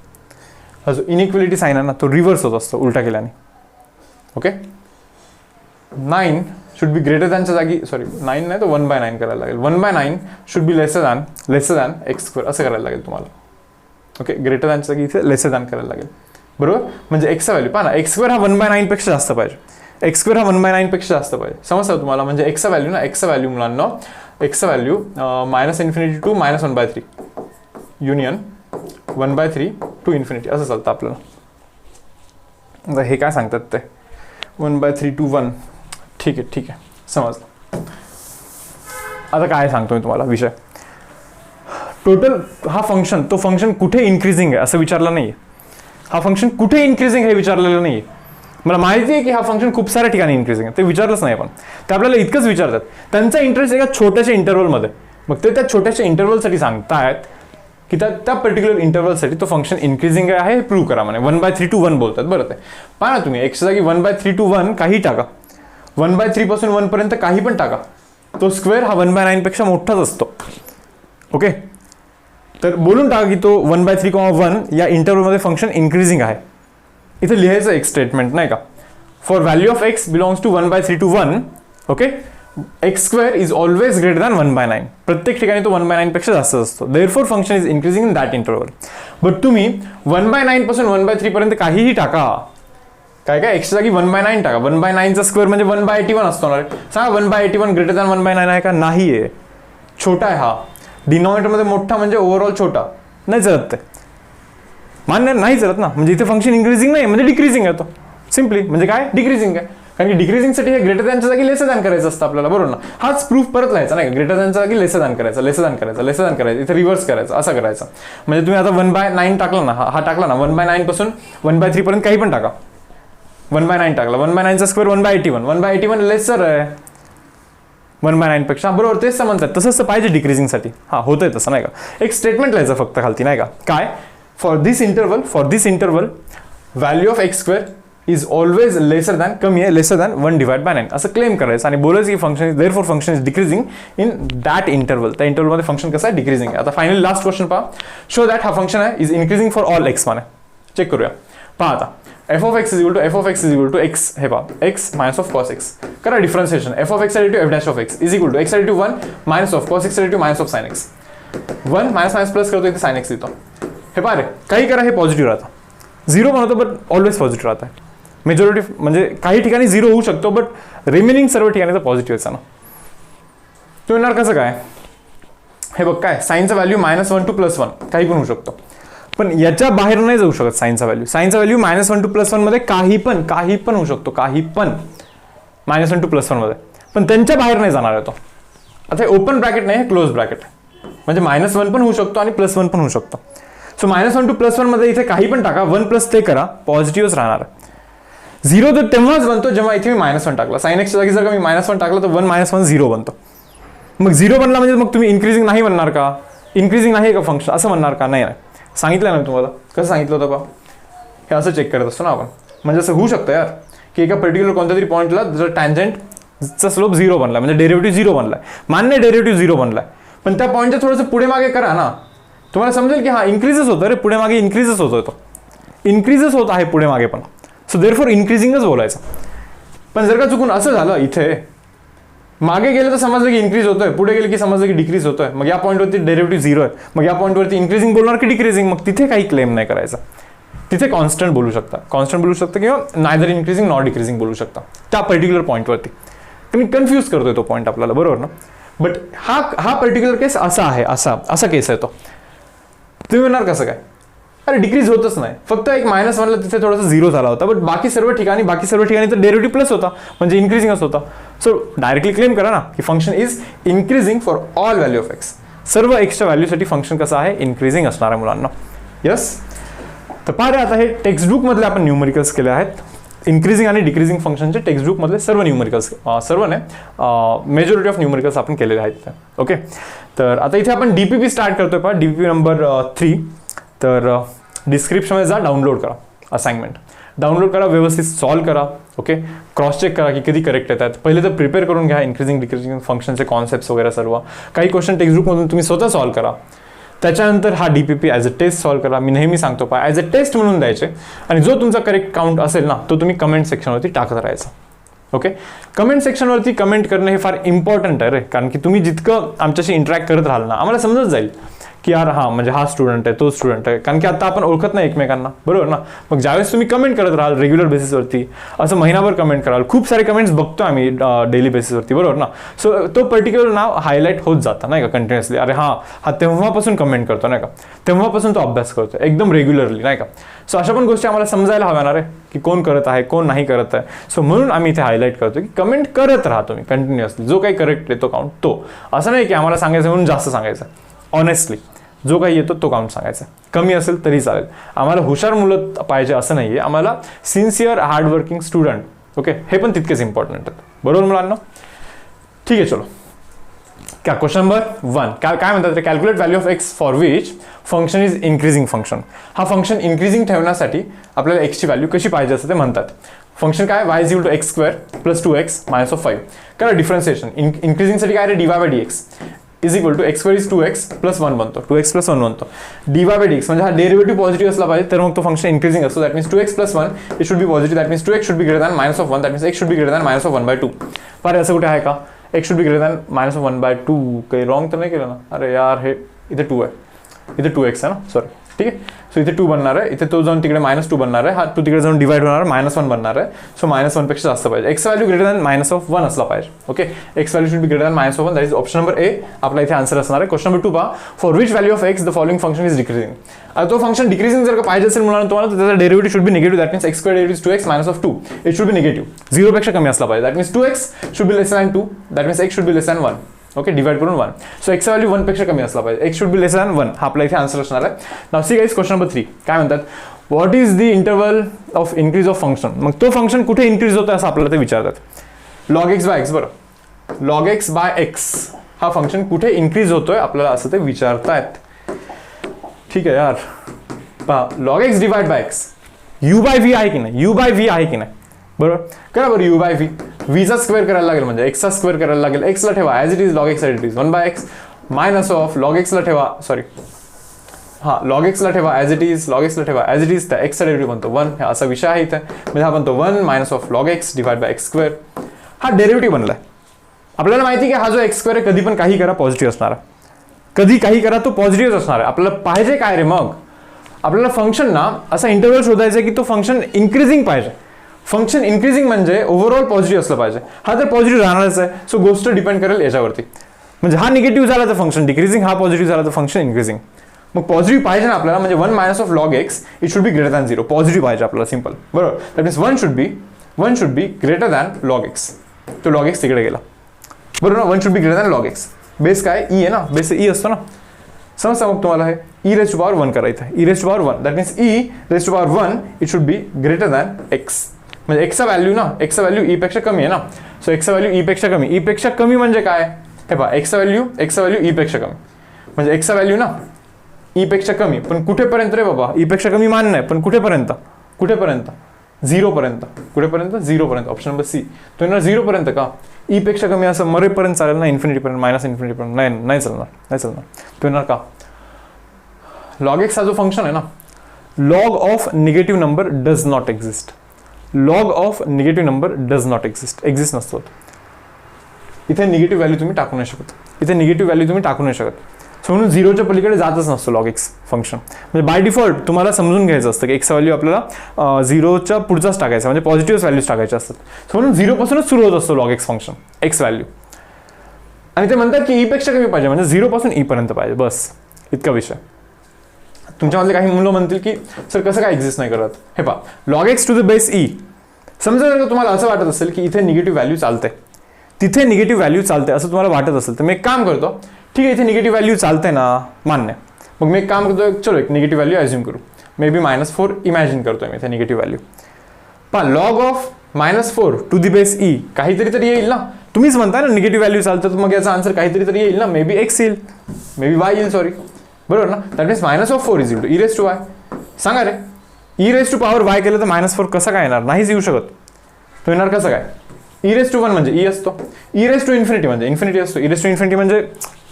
हा जो इनइक्वलिटी साईन आहे ना तो रिव्हर्स होत असतो उलटा केल्याने. ओके, 9 शुड बी ग्रेटर दॅनच्या जागी, सॉरी 9 नाही तर 1/9 करायला लागेल. 1/9 should be lesser than x² असं करायला लागेल तुम्हाला. ओके, ग्रेटर दॅनच्या जागी इथे लेसर दॅन करायला लागेल, बरोबर. म्हणजे x चा व्हॅल्यू पहा ना, x² हा 1/9 पेक्षा जास्त पाहिजे, x² हा 1/9 पेक्षा जास्त पाहिजे, समजतं तुम्हाला. म्हणजे x चा व्हॅल्यू मुलांना, x चा व्हॅल्यू -∞ to -1/3 युनियन 1/3 to ∞ असं चालतं आपल्याला. आता हे काय सांगतात ते 1/3 to 1, ठीक आहे समजलं. आता काय सांगतो मी तुम्हाला विषय, टोटल हा फंक्शन, तो फंक्शन कुठे इन्क्रीजिंग आहे असं विचारलं नाही आहे. हा फंक्शन कुठे इन्क्रीजिंग हे विचारलेलं नाही आहे. मला माहिती आहे की हा फंक्शन खूप साऱ्या ठिकाणी इन्क्रीजिंग आहे, ते विचारलंच नाही आपण. ते आपल्याला इतकंच विचारतात, त्यांचा इंटरेस्ट एका छोट्याशा इंटरवलमध्ये, मग ते त्या छोट्याशा इंटरवलसाठी सांगतायत की त्या पर्टिक्युलर इंटरवलसाठी तो फंक्शन इन्क्रीजिंग आहे हे प्रूव्ह करा म्हणे. 1/3 to 1 बोलतात. बरं, ते पहा ना तुम्ही, x जागी 1/3 to 1 काही टाका, 1/3 पासून 1 पर्यंत काही पण टाका, तो स्क्वेअर हा 1/9 पेक्षा मोठाच असतो. ओके, तर बोलून टाका की तो 1/3, 1 या इंटरवलमध्ये फंक्शन इन्क्रीजिंग आहे. इथे लिहायचं एक स्टेटमेंट नाही का, for value of x belongs to 1/3 to 1, okay, x² is always greater than 1/9. प्रत्येक ठिकाणी तो 1/9 पेक्षा जास्त असतो. Therefore function is increasing in that interval. But तुम्ही 1/9 पासून 1/3 पर्यंत काहीही टाका, काय x जागी 1/9 टाका, 1/9 चा स्क्वेअर म्हणजे 1/81 असतो ना. सांगा 1/81 ग्रेटर दॅन 1/9 आहे का, नाही आहे, छोटा आहे. हा डिनॉमिनेटरमध्ये मोठा म्हणजे ओव्हरऑल छोटा, नाही चालत ते, मान्य नाही चालत ना. म्हणजे इथे फंक्शन इन्क्रीजिंग नाही म्हणजे डिक्रीजिंग आहे, तो सिम्पली म्हणजे काय डिक्रीजिंग आहे. कारण की डिक्रीजिंगसाठी हे ग्रेटर दॅनच्या जागी लेसर दॅन करायचं असतं आपल्याला, बरोबर ना. हाच प्रूफ परत लिहायचा नाही, ग्रेटर दॅनच्या जागी लेसर दॅन करायचं, लेसर दॅन करायचं, लेसर दॅन करायचं, इथे रिव्हर्स करायचं, असं करायचं. म्हणजे तुम्ही आता 1/9 टाकला ना, हा टाकला ना, 1/9 पासून 1/3 पर्यंत काही पण टाका. 1/9 टाकला, 1/9चा स्क्वेअर 1/81, 1/81 लेसर आहे 1/9 पेक्षा, बरोबर. तेच समजतात. तसंच पाहिजे डिक्रीजिंगसाठी. हा होतंय तसं नाही का. एक स्टेटमेंट लिहायचं फक्त खालती नाही का, काय, for this interval value of x square is always lesser than, कमी आहे, लेसर दॅन 1/9 असं क्लेम करायचं आणि बोलायचं की function is therefore function is decreasing in that interval. त्या इंटरवलमध्ये फंक्शन कसं आहे, डिक्रीजिंग आहे. आता फायनली लास्ट क्वेश्चन पहा, शो दॅट हा फंक्शन आहे is increasing for all x माने. चेक करूया. पहा आता f of x is equal to x, हे पहा, x minus of cos x. करा differentiation. f of x relative f dash of x is equal to x relative 1 minus of cos x relative minus of sin x. 1 minus plus करतो, इथे sin x लिहितो. हे पहा रे, काही करा, हे positive राहतं. 0 बनवतो बट ऑलवेज पॉझिटिव्ह राहतं. मेजॉरिटी म्हणजे काही ठिकाणी 0 होऊ शकतो, बट रिमेनिंग सर्व ठिकाणी तर पॉझिटिव्ह आहे ना. तो येणार कसं काय, हे बघ काय, साईनचा व्हॅल्यू -1 to +1 काही पण होऊ शकतो, पण याच्या बाहेर नाही जाऊ शकत. साईनचा व्हॅल्यू -1 to +1 मध्ये काही पण होऊ शकतो, काही पण -1 to +1 मध्ये, पण त्यांच्या बाहेर नाही जाणार आहे तो. आता हे ओपन ब्रॅकेट नाही, हे क्लोज ब्रॅकेट आहे, म्हणजे -1 पण होऊ शकतो आणि +1 पण होऊ शकतो. सो -1 to +1 मध्ये इथे काही पण टाका, 1 प्लस ते करा, पॉझिटिव्हच राहणार आहे. 0 तर तेव्हाच बनतो जेव्हा इथे मी -1 टाकला. साइन एक्सच्या जागी जर का मी -1 टाकलं तर 1 - 1 0 बनतो. मग 0 बनला म्हणजे मग तुम्ही इन्क्रीजिंग नाही म्हणणार का, इन्क्रीजिंग नाही का फंक्शन असं म्हणणार का, नाही. सांगितलं ना तुम्हाला, कसं सांगितलं होतं पहा, हे असं चेक करत असतो ना आपण. म्हणजे असं होऊ शकतं यार की एका पर्टिक्युलर कोणत्या तरी पॉईंटला जर टँजंटचा स्लोप 0 बनला, म्हणजे डेरिव्हेटिव्ह 0 बनलाय, मान्य डेरिव्हेटिव्ह 0 बनलाय, पण त्या पॉईंटच्या थोडंसं पुढे मागे करा ना, तुम्हाला समजेल की हा इन्क्रीजच होतं रे, पुढे मागे इन्क्रीजच होतोय, तो इन्क्रीजच होत आहे पुढे मागे पण. सो देअरफॉर इन्क्रीजिंगच बोलायचं. पण जर का चुकून असं झालं, इथे मागे गेलं तर समजलं की इन्क्रीज होतोय, पुढे गेलं की समजलं की डिक्रीज होतोय, मग या पॉईंटवरती डेरिव्हेटिव्ह 0 आहे, मग या पॉईंटवरती इन्क्रीजिंग बोलणार की डिक्रीजिंग, मग तिथे काही क्लेम नाही करायचा. तिथे कॉन्स्टंट बोलू शकता किंवा नायदर इन्क्रीजिंग नॉट डिक्रीजिंग बोलू शकता त्या पर्टिक्युलर पॉईंटवरती. तुम्ही कन्फ्यूज करतोय तो पॉईंट आपल्याला, बरोबर ना. बट हा पर्टिक्युलर केस असा आहे, असा केस आहे तो. तुम्ही म्हणणार कसं काय, अरे डिक्रीज होतच नाही, फक्त एक -1ला तिथे थोडासा 0 झाला होता, बट बाकी सर्व ठिकाणी तर डेरिव्हेटिव्ह प्लस होता, म्हणजे इन्क्रीजिंगच होता. सो डायरेक्टली क्लेम करा ना की function is increasing for all value of x. सर्व एक्सच्या व्हॅल्यूसाठी फंक्शन कसं आहे, इन्क्रीजिंग असणार आहे मुलांना. यस. तर पहा आता हे टेक्स्टबुक मधले आपण न्यूमरिकल्स केले आहेत. इन्क्रीजिंग आणि डिक्रीजिंग फंक्शनचे टेक्स्टबुक मधले सर्व न्यूमरिकल्स, सर्व नाही, मेजॉरिटी ऑफ न्यूमरिकल्स आपण केलेले आहेत. ओके. तर आता इथे आपण डीपीपी स्टार्ट करतोय पहा, डीपीपी नंबर 3. तर डिस्क्रिप्शनमध्ये जा, डाउनलोड करा असाइनमेंट, डाउनलोड करा, व्यवस्थित सॉल्व करा. ओके. क्रॉस चेक करा की कधी करेक्ट येतात. पहिले तर प्रिपेअर करून घ्या इन्क्रीजिंग डिक्रीजिंग फंक्शनचे कॉन्सेप्ट्स वगैरे सर्व. काही क्वेश्चन टेक्स्टबुकमधून तुम्ही स्वतः सॉल्व करा. त्याच्यानंतर हा DPP as a test solve करा. मी नेहमी सांगतो पहा, ॲज अ टेस्ट म्हणून द्यायचे, आणि जो तुमचा करेक्ट काउंट असेल ना, तो तुम्ही कमेंट सेक्शनवरती टाकत राहायचा. ओके. कमेंट सेक्शनवरती कमेंट करणं हे फार इम्पॉर्टंट आहे रे, कारण की तुम्ही जितकं आमच्याशी इंटरॅक्ट करत राहाल ना, आम्हाला समजत जाईल की यार हा म्हणजे हा स्टुडंट आहे, तो स्टुडंट आहे, कारण की आता आपण ओळखत नाही एकमेकांना, बरोबर ना. मग ज्यावेळेस तुम्ही कमेंट करत राहाल रेग्युलर बेसिसवरती, असं महिनाभर कमेंट कराल, खूप सारे कमेंट्स बघतो आम्ही डेली बेसिसवरती, बरोबर ना. सो तो पर्टिक्युलर नाव हायलाईट होत जातं नाही का कंटिन्युअसली. अरे हा तेव्हापासून कमेंट करतो नाही का, तेव्हापासून तो अभ्यास करतो एकदम रेग्युलरली नाही का. सो अशा पण गोष्टी आम्हाला समजायला हव्या ना रे, की कोण करत आहे कोण नाही करत आहे. सो म्हणून आम्ही इथे हायलाईट करतो की कमेंट करत राहा तुम्ही कंटिन्युअसली. जो काही करेक्ट येतो काउंट तो, असं नाही की आम्हाला सांगायचं म्हणून जास्त सांगायचं. ऑनेस्टली जो काही येतो तो काउंट सांगायचा, कमी असेल तरी चालेल. आम्हाला हुशार मुलं पाहिजे असं नाहीये, आम्हाला सिन्सिअर हार्डवर्किंग स्टुडंट. ओके. हे पण तितकेच इम्पॉर्टंट आहेत, बरोबर मुलांना. ठीक आहे, चलो. क्या क्वेश्चन नंबर 1 काय म्हणतात, calculate value of x for which function is increasing function. हा फंक्शन इन्क्रीजिंग ठेवण्यासाठी आपल्याला एक्सची व्हॅल्यू कशी पाहिजे असं ते म्हणतात. फंक्शन काय, y = x² + 2x - 5. करा डिफरन्शिएशन. इन्क्रीजिंगसाठी काय रे, dy/dx is equal to x² = 2x + 1 बनतो, 2x + 1 बनतो. dy/dx म्हणजे हा डेरिव्हेटिव्ह पॉझिटिव्ह असला पाहिजे, तर मग तो फंक्शन इन्क्रीजिंग असतो. That means 2x + 1 it should B positive. That means 2x should be greater than -1. That means x should be greater than -1/2. पर असं कुठे आहे का, x should be greater than -1/2. काही रॉंग तर नाही केलं ना. अरे यार, हे इथे 2 आहे, इथे 2x आहे ना, सॉरी ठीक आहे. सो इथे 2 बनणार आहे, इथे तो जाऊन तिकडे -2 बनणार आहे, हा तो तिकडे जाऊन डिवाइड होणार आहे, -1 बनणार आहे. सो -1 पेक्षा जास्त पाहिजे. एक्स व्हॅल्यू ग्रेटर दॅन -1 असला पाहिजे. Okay, x value should be greater than -1. That is option number A आपला इथे आन्सर असणार आहे. क्वेश्चन नंबर 2 पहा, for which value of x the following function is decreasing. आता तो फंक्शन डिक्रीजिंग जर का पाहिजे असेल मुलांना तुम्हाला तर त्याचा derivative should B negative. That means x square derivative 2x minus 2 it should B negative. 0 पेक्षा कमी असला पाहिजे. That means 2x should be less than 2. That means x should be less than 1. Okay, divide करून 1. So x value 1 पेक्षा कमी असला पाहिजे. x should be less than 1 हा आपला इथे आन्सर असणार आहे. Now see guys, question number 3 काय म्हणतात, what is the interval of increase of function. मग तो फंक्शन कुठे इन्क्रीज होतो असं आपल्याला ते विचारतात. log x बाय x, बरं log x बाय x हा फंक्शन कुठे इन्क्रीज होतोय आपल्याला असं ते विचारतायत. ठीक आहे यार, पहा log x divide by x, u by v आहे की नाही, u बाय v आहे की नाही, बरोबर करा बरं. u बाय v, v चा स्क्वेअर करायला लागेल म्हणजे x चा स्क्वेअर करायला लागेल. x ला ठेवा as it is log x as it is 1 by x minus of log x ला ठेवा, सॉरी हां log x ला ठेवा as it is, log x ला ठेवा ॲज इट इज, त्या x चा डेरिव्हेटिव्ह बनतो 1. हा असा विषय आहे इथे, म्हणजे हा बनतो 1 minus of log x divide by x square. हा डेरिव्हेटिव्ह बनलाय. आपल्याला माहिती आहे की हा जो x स्क्वेअर आहे कधी पण काही करा पॉझिटिव्ह असणार आहे, कधी काही करा तो पॉझिटिव्ह असणार आहे. आपल्याला पाहिजे काय रे, मग आपल्याला फंक्शन ना असा इंटरवल शोधायचा की तो फंक्शन इन्क्रीजिंग पाहिजे. फंक्शन इन्क्रीजिंग म्हणजे ओव्हरऑल पॉझिटिव्ह असलं पाहिजे. हा तर पॉझिटिव्ह राहणारच आहे. सो गोष्ट डिपेंड करेल याच्यावरती. म्हणजे हा निगेटिव्ह झाला तर फंक्शन डिक्रीजिंग, हा पॉझिटिव्ह झाला तर फंक्शन इन्क्रीजिंग. मग पॉझिटिव्ह पाहिजे ना आपल्याला, म्हणजे 1 minus of log x it should be greater than 0. Positive पाहिजे आपल्याला, सिंपल, बरोबर. That means 1 should be greater than log x. तो log x तिकडे गेला, बरोबर ना. 1 should be greater than log x. Base काय e आहे ना, बेस e असतो ना, समजता मग तुम्हाला हे e रेज टू पॉवर 1 करायचं आहे. e raise to power 1 that means e raise to power 1 it should be greater than x. म्हणजे x चा व्हॅल्यू ना, x चा व्हॅल्यू e पेक्षा कमी आहे ना. सो x चा व्हॅल्यू e पेक्षा कमी, e पेक्षा कमी म्हणजे काय, हे पहा x चा व्हॅल्यू e पेक्षा कमी, म्हणजे x चा व्हॅल्यू ना e पेक्षा कमी, पण कुठेपर्यंत रे बाबा, e पेक्षा कमी मान नाही, पण कुठेपर्यंत, 0 पर्यंत. कुठेपर्यंत, 0 पर्यंत. Option number C. तो येणार 0 पर्यंत का, e पेक्षा कमी असं मरेपर्यंत चालेल ना, इन्फिनिटी पर्यंत, मायनस इन्फिनिटी पर्यंत नाही चालणार. तो येणार का, log x हा जो फंक्शन आहे ना, log of negative number does not exist. log of negative number does not exist नसतो. इथे निगेटिव्ह व्हॅल्यू तुम्ही टाकू नाही शकत. सो म्हणून 0च्या पलीकडे जातच नसतो log x फंक्शन. म्हणजे बाय डिफॉल्ट तुम्हाला समजून घ्यायचं असतं की x व्हॅल्यू आपल्याला 0च्या पुढचाच टाकायचा, म्हणजे पॉझिटिव्ह व्हॅल्यूज टाकायचे असतात. सो म्हणून 0 पासूनच सुरू होत असतो log x function, x value. आणि ते म्हणतात की e पेक्षा कमी पाहिजे, म्हणजे 0 पासून e पर्यंत पाहिजे, बस इतका विषय. तुमच्यामधले काही मुलं म्हणतील की सर कसं काय एक्झिस्ट नाही करत. हे पहा, log x to the base e. समजा जर का तुम्हाला असं वाटत असेल की इथे निगेटिव्ह व्हॅल्यू चालते, तिथे निगेटिव्ह व्हॅल्यू चालते असं तुम्हाला वाटत असेल, तर मी एक काम करतो, ठीक आहे इथे निगेटिव्ह व्हॅल्यू चालते ना, मान्य. मग मी एक काम करतो, चलो एक निगेटिव्ह व्हॅल्यू अज्युम करू, मे बी -4 इमॅजिन करतोय मी इथे निगेटिव्ह व्हॅल्यू. पहा log of -4 to the base e काहीतरी तरी येईल ना. तुम्हीच म्हणताय ना निगेटिव्ह व्हॅल्यू चालतं, तर मग याचा आन्सर काहीतरी तरी येईल ना. मे बी x येईल, मे बी y येईल, सॉरी, बरोबर ना. That means -4 is equal to e raise to y. सांगा रे, e raise to power y केलं तर -4 कसं काय येणार, नाहीच येऊ शकत. तो येणार कसं काय, e रेज टू 1 म्हणजे e असतो, e रेज टू इन्फिनिटी म्हणजे इन्फिनिटी असतो. e रेज टू इन्फिनिटी म्हणजे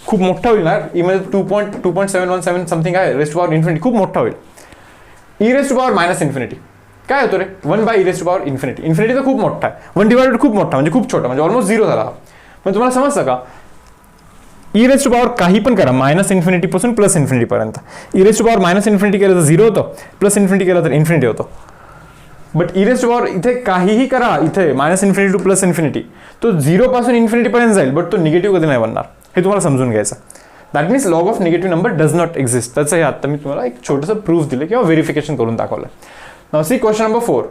खूप मोठा होईल ना, e म्हणजे 2.717 समथिंग आहे, रेज टू पॉवर इन्फिनिटी खूप मोठा होईल. e raise to power minus infinity काय होतो रे, 1 by e raise to power infinity. Infinity तर खूप मोठा आहे, 1 डिवायडेड खूप मोठा म्हणजे खूप छोटा, म्हणजे ऑलमोस्ट 0 झाला. पण तुम्हाला समजतं का, e रेज टू पॉवर काही पण करा, मायनस इन्फिनिटी पासून प्लस इन्फिनिटी पर्यंत. e raise to power minus infinity केलं तर 0 होतं, प्लस इन्फिनिटी केलं तर इन्फिनिटी होतं. But e raise to power इथे काहीही करा, इथे minus infinity to plus infinity, तो 0 पासून इन्फिनिटी पर्यंत जाईल, बट तो निगेटिव्ह कधी नाही बनणार, हे तुम्हाला समजून घ्यायचं. That means log of negative number does not exist. त्याचं हे आता मी तुम्हाला एक छोटंसं प्रूफ दिलं किंवा व्हेरिफिकेशन करून दाखवलं. नाउ सी क्वेश्चन नंबर 4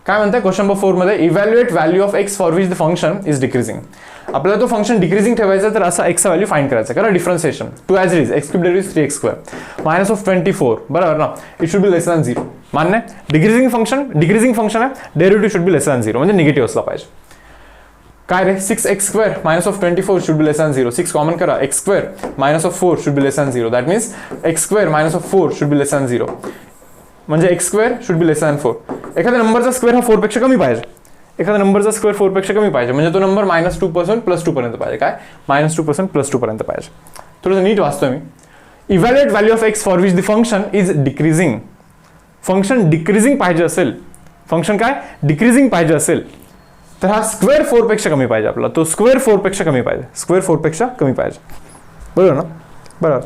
काय म्हणताय. क्वेश्चन नंबर 4 मध्ये evaluate value of x for which the function is decreasing. आपल्याला तो फंक्शन डिक्रीजिंग ठेवायचा, तर असा एक्सचा व्हॅल्यू फाइंड करायचा. करा differentiation, 2 as it is, x cube derivative 3x² -24, बरोबर ना. It should be less than 0, मान्य. डिक्रीजिंग फंक्शन आहे, derivative should be less than 0, म्हणजे निगेटिव्ह असला पाहिजे. काय रे, 6x² -24 should be less than 0. 6 common करा, x² -4 should be less than 0. That means x² -4 should be less than 0, म्हणजे x² should be less than 4. एखाद्या नंबरचा square हा 4 पेक्षा कमी पाहिजे, एखाद्या नंबरचा स्क्वेअर 4 पेक्षा कमी पाहिजे, म्हणजे तो नंबर -2 पासून +2 पर्यंत पाहिजे. काय, -2 पासून +2 पर्यंत पाहिजे. थोडंसं नीट वाचतोय मी. Evaluate value of x for which the function is decreasing. Function decreasing पाहिजे असेल, फंक्शन काय डिक्रीजिंग पाहिजे असेल, तर हा स्क्वेअर 4 पेक्षा कमी पाहिजे आपला. तो स्क्वेअर 4 पेक्षा कमी पाहिजे, स्क्वेअर 4 पेक्षा कमी पाहिजे, बरोबर ना. बरोबर.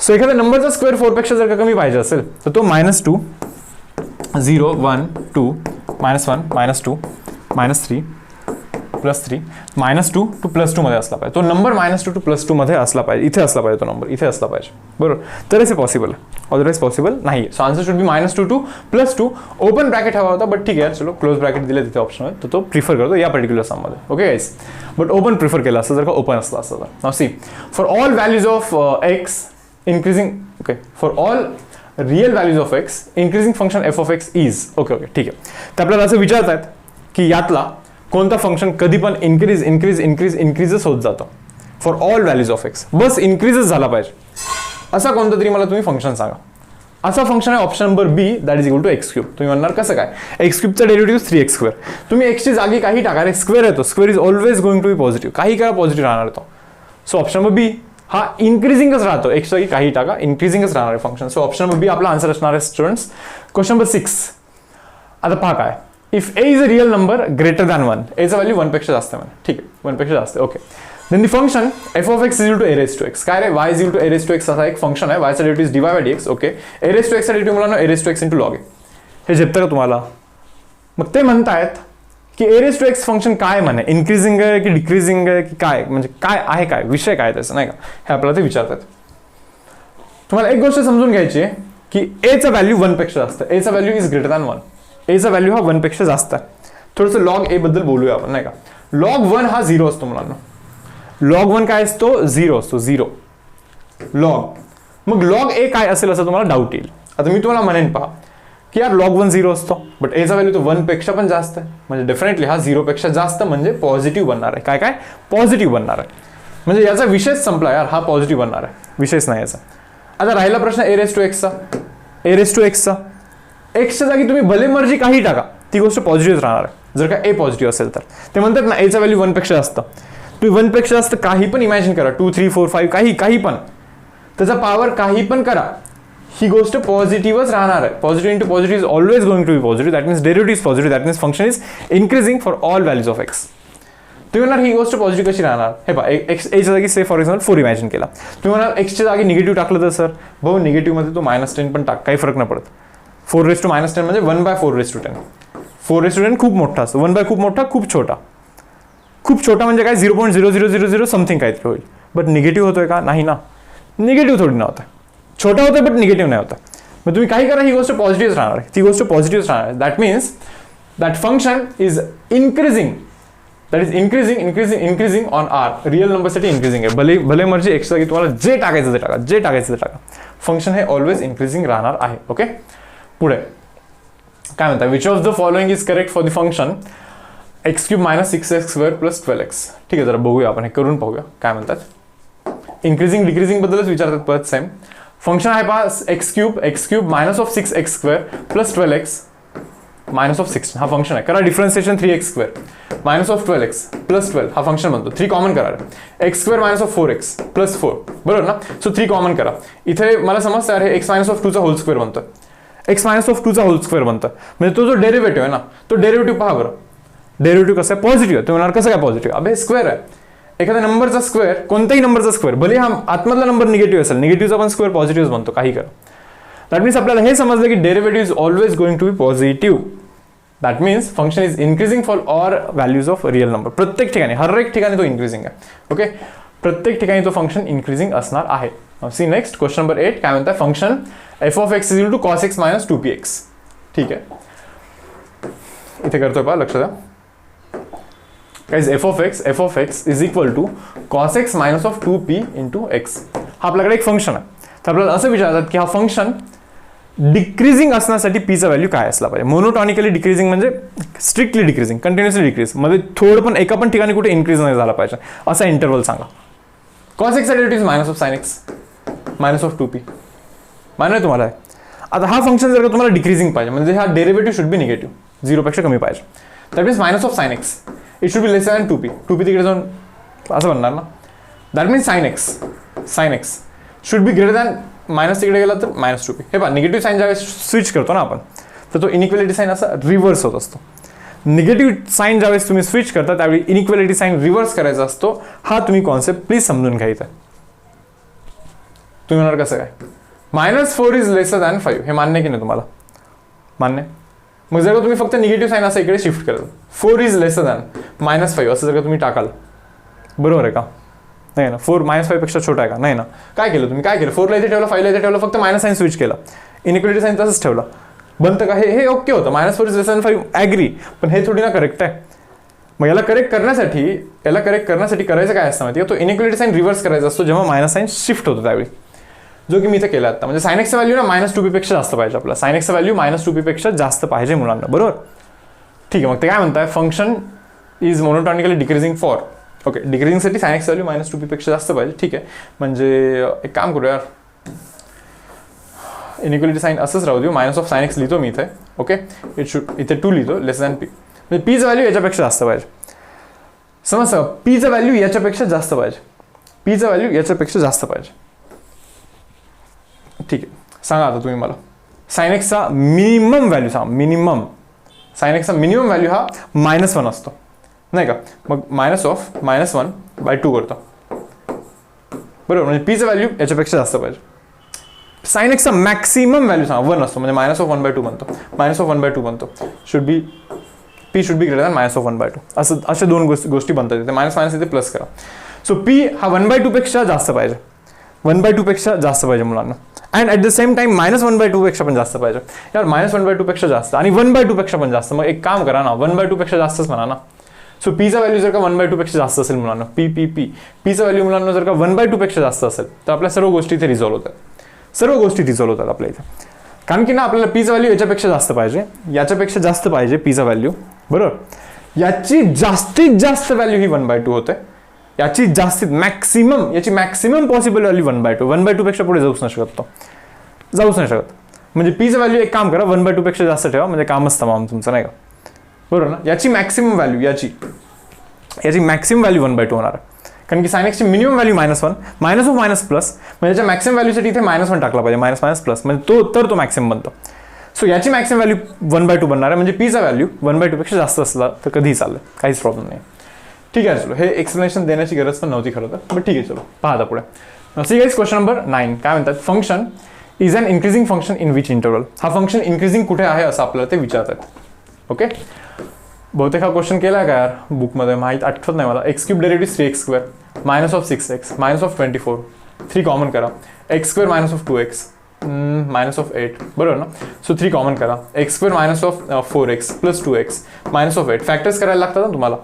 सो एखाद्या नंबरचा स्क्वेअर 4 पेक्षा जर का कमी पाहिजे असेल तर तो -2 0 1 2 -1 -2 -3 +3 -2 to +2 मध्ये असला पाहिजे तो नंबर, -2 to +2 मध्ये असला पाहिजे, इथे असला पाहिजे तो नंबर, इथे असला पाहिजे, बरोबर, तरच हे पॉसिबल आहे, अदरवाइज पॉसिबल नाही. So answer should be -2 to +2. Open bracket हवा होता बट ठीक आहे, चलो क्लोज ब्रॅकेट दिले तिथे ऑप्शन आहे, तर तो प्रिफर करतो या पर्टिक्युलर सममध्ये. Okay guys, but open prefer केलं असतं जर का ओपन असलं असतं तर. Now see, for all values of x increasing, okay, for all real values of x increasing function f of x is, okay okay ठीक आहे. तर आपल्याला असं विचारतायत की यातला कोणता फंक्शन कधी पण इन्क्रीजेस होत जातो for all values of x, bus increases झाला पाहिजे असा कोणता तरी मला तुम्ही फंक्शन सांगा. असा फंक्शन आहे option number B, that is equal to x cube. तुम्ही म्हणणार कसं काय, एक्स क्यूबचा डेरिव्हेटिव्ह 3x². तुम्ही एक्सची जागी काही टाका रे, स्क्वेअर येतो, square is always going to be positive, काही करा पॉझिटिव्ह राहणार तो. सो ऑप्शन नंबर बी हा इन्क्रीजिंगच राहतो, एक्सच्या जागी काही टाका इन्क्रीजिंगच राहणार आहे फंक्शन. सो ऑप्शन नंबर बी आपला आन्सर असणार आहे स्टुडंट्स. Question number 6. आता पहा काय, if a is a real number greater than 1, a चा व्हॅल्यू 1 पेक्षा जास्त आहे, ठीक आहे, 1 पेक्षा जास्त, okay, then the function f of x is equal to a raised to x. काय रे, y is equal to a raised to x असा एक फंक्शन आहे, y चा derivative dy by dx, okay, a raised to x चा derivative मुलांना a raised to x into log a. हे झेपतं का तुम्हाला? मग ते म्हणतायत की a raised to x function काय म्हणे, इन्क्रीजिंग आहे की डिक्रीजिंग आहे की काय, म्हणजे काय आहे, काय विषय काय त्याचा, नाही का, हे आपल्याला ते विचारतात. तुम्हाला एक गोष्ट समजून घ्यायची आहे की a चा व्हॅल्यू 1 पेक्षा जास्त, a चा value is greater than 1, a चा व्हॅल्यू हा 1 पेक्षा जास्त आहे. थोडंसं लॉग a बद्दल बोलूया आपण, नाही का. लॉग 1 हा 0 असतो मुलांना, लॉग 1 काय असतो, 0 असतो, 0 लॉग. मग लॉग a काय असेल असं तुम्हाला डाऊट येईल. आता मी तुम्हाला म्हणेन पहा की यार लॉग 1 0 असतो बट a चा व्हॅल्यू तो 1 पेक्षा पण जास्त आहे, म्हणजे डेफिनेटली हा 0 पेक्षा जास्त म्हणजे पॉझिटिव्ह बनणार आहे. काय काय पॉझिटिव्ह बनणार आहे, म्हणजे याचा विषयच संपला यार, हा पॉझिटिव्ह बनणार आहे, विषयच नाही याचा. आता राहिला प्रश्न a raised to x चा, a raised to x चा, एक्सच्या जागी तुम्ही भले मर्जी काही टाका ती गोष्ट पॉझिटिव्ह राहणार आहे जर का ए पॉझिटिव्ह असेल तर. ते म्हणतात ना एचा व्हॅल्यू 1 पेक्षा जास्त, तुम्ही 1 पेक्षा जास्त काही पण इमॅजिन करा, 2 3 4 5 काही पण, त्याचा पॉवर काही पण करा, ही गोष्ट पॉझिटिव्हच राहणार आहे. Positive into positive is always going to be positive, that means derivative is positive, that means function is increasing for all values of x. तुम्ही म्हणणार ही गोष्ट पॉझिटिव्ह कशी राहणार, हे पहा एक्स एच्या जागी से फॉर एक्झाम्पल 4 इमॅजिन केला, तुम्ही म्हणाल एक्सच्या जागी निगेटिव्ह टाकलं तर सर भाऊ निगेटिव्हमध्ये तो -10 पण टाक, काही फरक नाही पडत. 4 raised to -10 म्हणजे 1/4 raised to 10. 4 raised to 10 खूप मोठा असतो, 1 बाय खूप मोठा, खूप छोटा. खूप छोटा म्हणजे काय 0.0000 समथिंग काहीतरी होईल, बट निगेटिव्ह होतोय का, नाही ना, निगेटिव्ह थोडी ना होता, छोटा होतोय बट निगेटिव्ह नाही होता. मग तुम्ही काही करा ही गोष्ट पॉझिटिव्ह राहणार आहे, ती गोष्ट पॉझिटिव्ह राहणार आहे. That means that function is increasing, that is increasing on R real नंबरसाठी इन्क्रीजिंग आहे. भले मर्जी एक्सच्या जागी तुम्हाला जे टाकायचं ते टाका, फंक्शन हे ऑलवेज इन्क्रीजिंग राहणार आहे. ओके, पुढे काय म्हणतात, which of the following is correct for the function x³ - 6x² + 12x. ठीक आहे, जरा बघूया आपण, हे करून पाहूया काय म्हणतात. इन्क्रीजिंग डिक्रीजिंग बद्दलच विचारतात परत सेम. फंक्शन आहे पहा x³ -6x² + 12x -16 हा फंक्शन आहे. करा डिफरन्सिएशन 3x² -12x + 12 हा फंक्शन बनतो. 3 कॉमन करा, x² - 4x + 4 बरोबर ना. सो 3 कॉमन करा, इथे मला समजतं अरे x - 2 चा होल स्क्वेअर बनतो, x - 2 चा होल स्क्वेअर बनतो, म्हणजे तो जो डेरिव्हेटिव्ह आहे ना तो डेरिव्हेटिव्ह पहा बरं, डेरिव्हेटिव्ह कसं आहे पॉझिटिव्ह आहे. तुम्ही म्हणणार कसं काय पॉझिटिव्ह, अबे स्क्वेअर आहे, एखाद्या नंबरचा स्क्वेअर, कोणत्याही नंबरचा स्क्वेअर, भले हा आतमधला नंबर निगेटिव्ह असेल, निगेटिव्हचा पण स्क्वेअर पॉझिटिव्ह बनतो, काही करा. दॅट मीन्स आपल्याला हे समजलं की derivative is always going to be positive. That means function is increasing for all values of real number. प्रत्येक ठिकाणी, हर एक ठिकाणी तो इन्क्रीजिंग आहे. ओके, प्रत्येक ठिकाणी तो फंक्शन इन्क्रीजिंग असणार आहे. सी नेक्स्ट क्वेश्चन नंबर 8 काय म्हणतात, function f of x is equal to cos x - 2px. ठीक आहे, इथे करतोय पहा, लक्ष द्या guys, f of x is equal to cos x - 2p into x. हा आपल्याकडे एक फंक्शन आहे. तर आपल्याला असं विचारतात की हा फंक्शन डिक्रीजिंग असण्यासाठी p चा व्हॅल्यू काय असला पाहिजे. मोनोटॉनिकली डिक्रीजिंग म्हणजे स्ट्रिक्टली डिक्रीजिंग, कंटिन्युअसली डिक्रीज, मध्ये थोडं पण एका पण ठिकाणी कुठे इन्क्रीज नाही झाला पाहिजे असा इंटरवल सांगा. cos x चा derivative is - sin x - 2p. मान्य आहे तुम्हाला. आता हा फंक्शन जर का तुम्हाला डिक्रीजिंग पाहिजे म्हणजे हा डेरिव्हेटिव्ह शुड बी निगेटिव्ह, 0 पेक्षा कमी पाहिजे. That means -sin x it should be less than 2p. 2p तिकडे जाऊन असं बनणार ना. That means sin x should be greater than minus तिकडे गेला तर -2p. हे पहा निगेटिव्ह साईन ज्यावेळेस स्विच करतो ना आपण तर तो इनइक्वॅलिटी साईन असा रिव्हर्स होत असतो. निगेटिव्ह साईन ज्यावेळेस तुम्ही स्विच करता त्यावेळी इनइक्वॅलिटी साईन रिव्हर्स करायचा असतो. हा तुम्ही कॉन्सेप्ट प्लीज समजून घ्यायचा. तुम्ही म्हणणार कसं काय, -4 इज लेसर दॅन 5, हे मान्य की नाही तुम्हाला, मान्य. मग जर का तुम्ही फक्त निगेटिव्ह साईन असं इकडे शिफ्ट केलं, 4 इज लेसर दॅन -5 असं जर का तुम्ही टाकाल, बरोबर आहे का, नाही ना, 4 -5 पेक्षा छोटा आहे का, नाही ना. काय केलं तुम्ही, काय केलं, 4 ला इथे ठेवलं, 5 ला इथे ठेवलं, फक्त मायनस साईन स्विच केलं, इनइक्वालिटी साईन तसंच ठेवलं, बनतं का, हे ओके होतं, -4 इज लेसर दॅन 5 ॲग्री, पण हे थोडी ना करेक्ट आहे. मग याला करेक्ट करण्यासाठी करायचं काय असतं माहिती आहे, तो इनइक्वालिटी साईन रिव्हर्स करायचा असतो जेव्हा मायनस साईन शिफ्ट होतो त्यावेळी, जो की मी इथे केला आता. म्हणजे साइन एक्सचं व्हॅल्यू ना -2p पेक्षा जास्त पाहिजे आपल्याला, साइन एक्सचं व्हॅल्यू -2p पेक्षा जास्त पाहिजे मुलांना, बरोबर. ठीक आहे, मग ते काय म्हणताय, function is monotonically decreasing for, okay, डिक्रीजिंगसाठी साइन एक्स व्हॅल्यू -2p पेक्षा जास्त पाहिजे. ठीक आहे, म्हणजे एक काम करूया, इनइक्वालिटी साईन असंच राहू देऊ, -sin x लिहितो मी इथे, ओके, इथे 2 लिहितो, लेस दॅन p, म्हणजे पीचं व्हॅल्यू याच्यापेक्षा जास्त पाहिजे, समजतं, पीचं व्हॅल्यू याच्यापेक्षा जास्त पाहिजे, पीचं व्हॅल्यू याच्यापेक्षा जास्त पाहिजे. ठीक आहे, सांगा आता तुम्ही मला, साइन एक्सचा मिनिमम व्हॅल्यू सांगा, मिनिमम साइन एक्सचा मिनिमम व्हॅल्यू हा -1 असतो, नाही का, मग -1/2 करतो, बरोबर, म्हणजे पीचं व्हॅल्यू याच्यापेक्षा जास्त पाहिजे. साइन एक्सचा मॅक्सिमम व्हॅल्यू सांगा, 1 असतो, म्हणजे -1/2 बनतो, -1/2 बनतो, P should be greater than -1/2, असं अशा दोन गोष्टी बनतात, इथे मायनस इथे प्लस करा. सो पी हा 1/2 पेक्षा जास्त पाहिजे, 1/2 पेक्षा जास्त पाहिजे मुलांना, and at the same time -1/2 पेक्षा पण जास्त पाहिजे, यार -1/2 पेक्षा जास्त आणि 1/2 पेक्षा पण जास्त, मग एक काम करा ना, 1/2 पेक्षा जास्तच म्हणा ना. सो पीचा व्हॅल्यू जर का 1/2 पेक्षा जास्त असेल मुलांना, पीचा व्हॅल्यू मुलांना जर का 1/2 पेक्षा जास्त असेल, तर आपल्या सर्व गोष्टी इथे रिझॉल्व्ह होतात, सर्व गोष्टी रिझॉल्व्ह होतात आपल्या इथे, कारण की ना आपल्याला पीचा व्हॅल्यू याच्यापेक्षा जास्त पाहिजे, याच्यापेक्षा जास्त पाहिजे पीचा व्हॅल्यू, बरोबर. याची जास्तीत जास्त व्हॅल्यू ही 1/2 होते, याची जास्तीत मॅक्सिमम, याची मॅक्सिमम पॉसिबल व्हॅल्यू 1/2 पेक्षा पुढे जाऊच नाही शकत, तो जाऊच नाही शकत. म्हणजे पीचं व्हॅल्यू एक काम करा, 1/2 पेक्षा जास्त ठेवा, म्हणजे कामच तमाम तुमचं, नाही का, बरोबर ना. याची मॅक्सिमम व्हॅल्यू, याची मॅक्सिमम व्हॅल्यू 1/2 होणार, कारण की साइन एक्सची मिनिमम व्हॅल्यू -1, -of प्लस, म्हणजे याच्या मॅक्सिमम व्हॅल्यूसाठी इथे -1 टाकला पाहिजे, मायनस प्लस, म्हणजे तो मॅक्सिमम बनतो. सो याची मॅक्सिमम व्हॅल्यू 1/2 बनणार आहे, म्हणजे पीचा व्हॅल्यू 1/2 पेक्षा जास्त असला तर कधीही चालेल, काहीच प्रॉब्लेम नाही. ठीक आहे, चलो, हे एक्सप्लेनेशन देण्याची गरज पण नव्हती खरं तर, बट ठीक आहे, चलो पहा आता पुढे. सी गाइस, क्वेश्चन नंबर 9 काय म्हणतात, function is an increasing function in which interval. हा फंक्शन इन्क्रीजिंग कुठे आहे असं आपल्याला ते विचारतात, ओके. बहुतेक हा क्वेश्चन केला का यार बुकमध्ये, माहीत आठवत नाही मला. x³ derivative 3x², -6x, -24, 3 common करा, x² -2x, -8, बरोबर ना. सो 3 कॉमन करा, x² -4x + 2x, -8, फॅक्टर्स करायला लागतात ना तुम्हाला.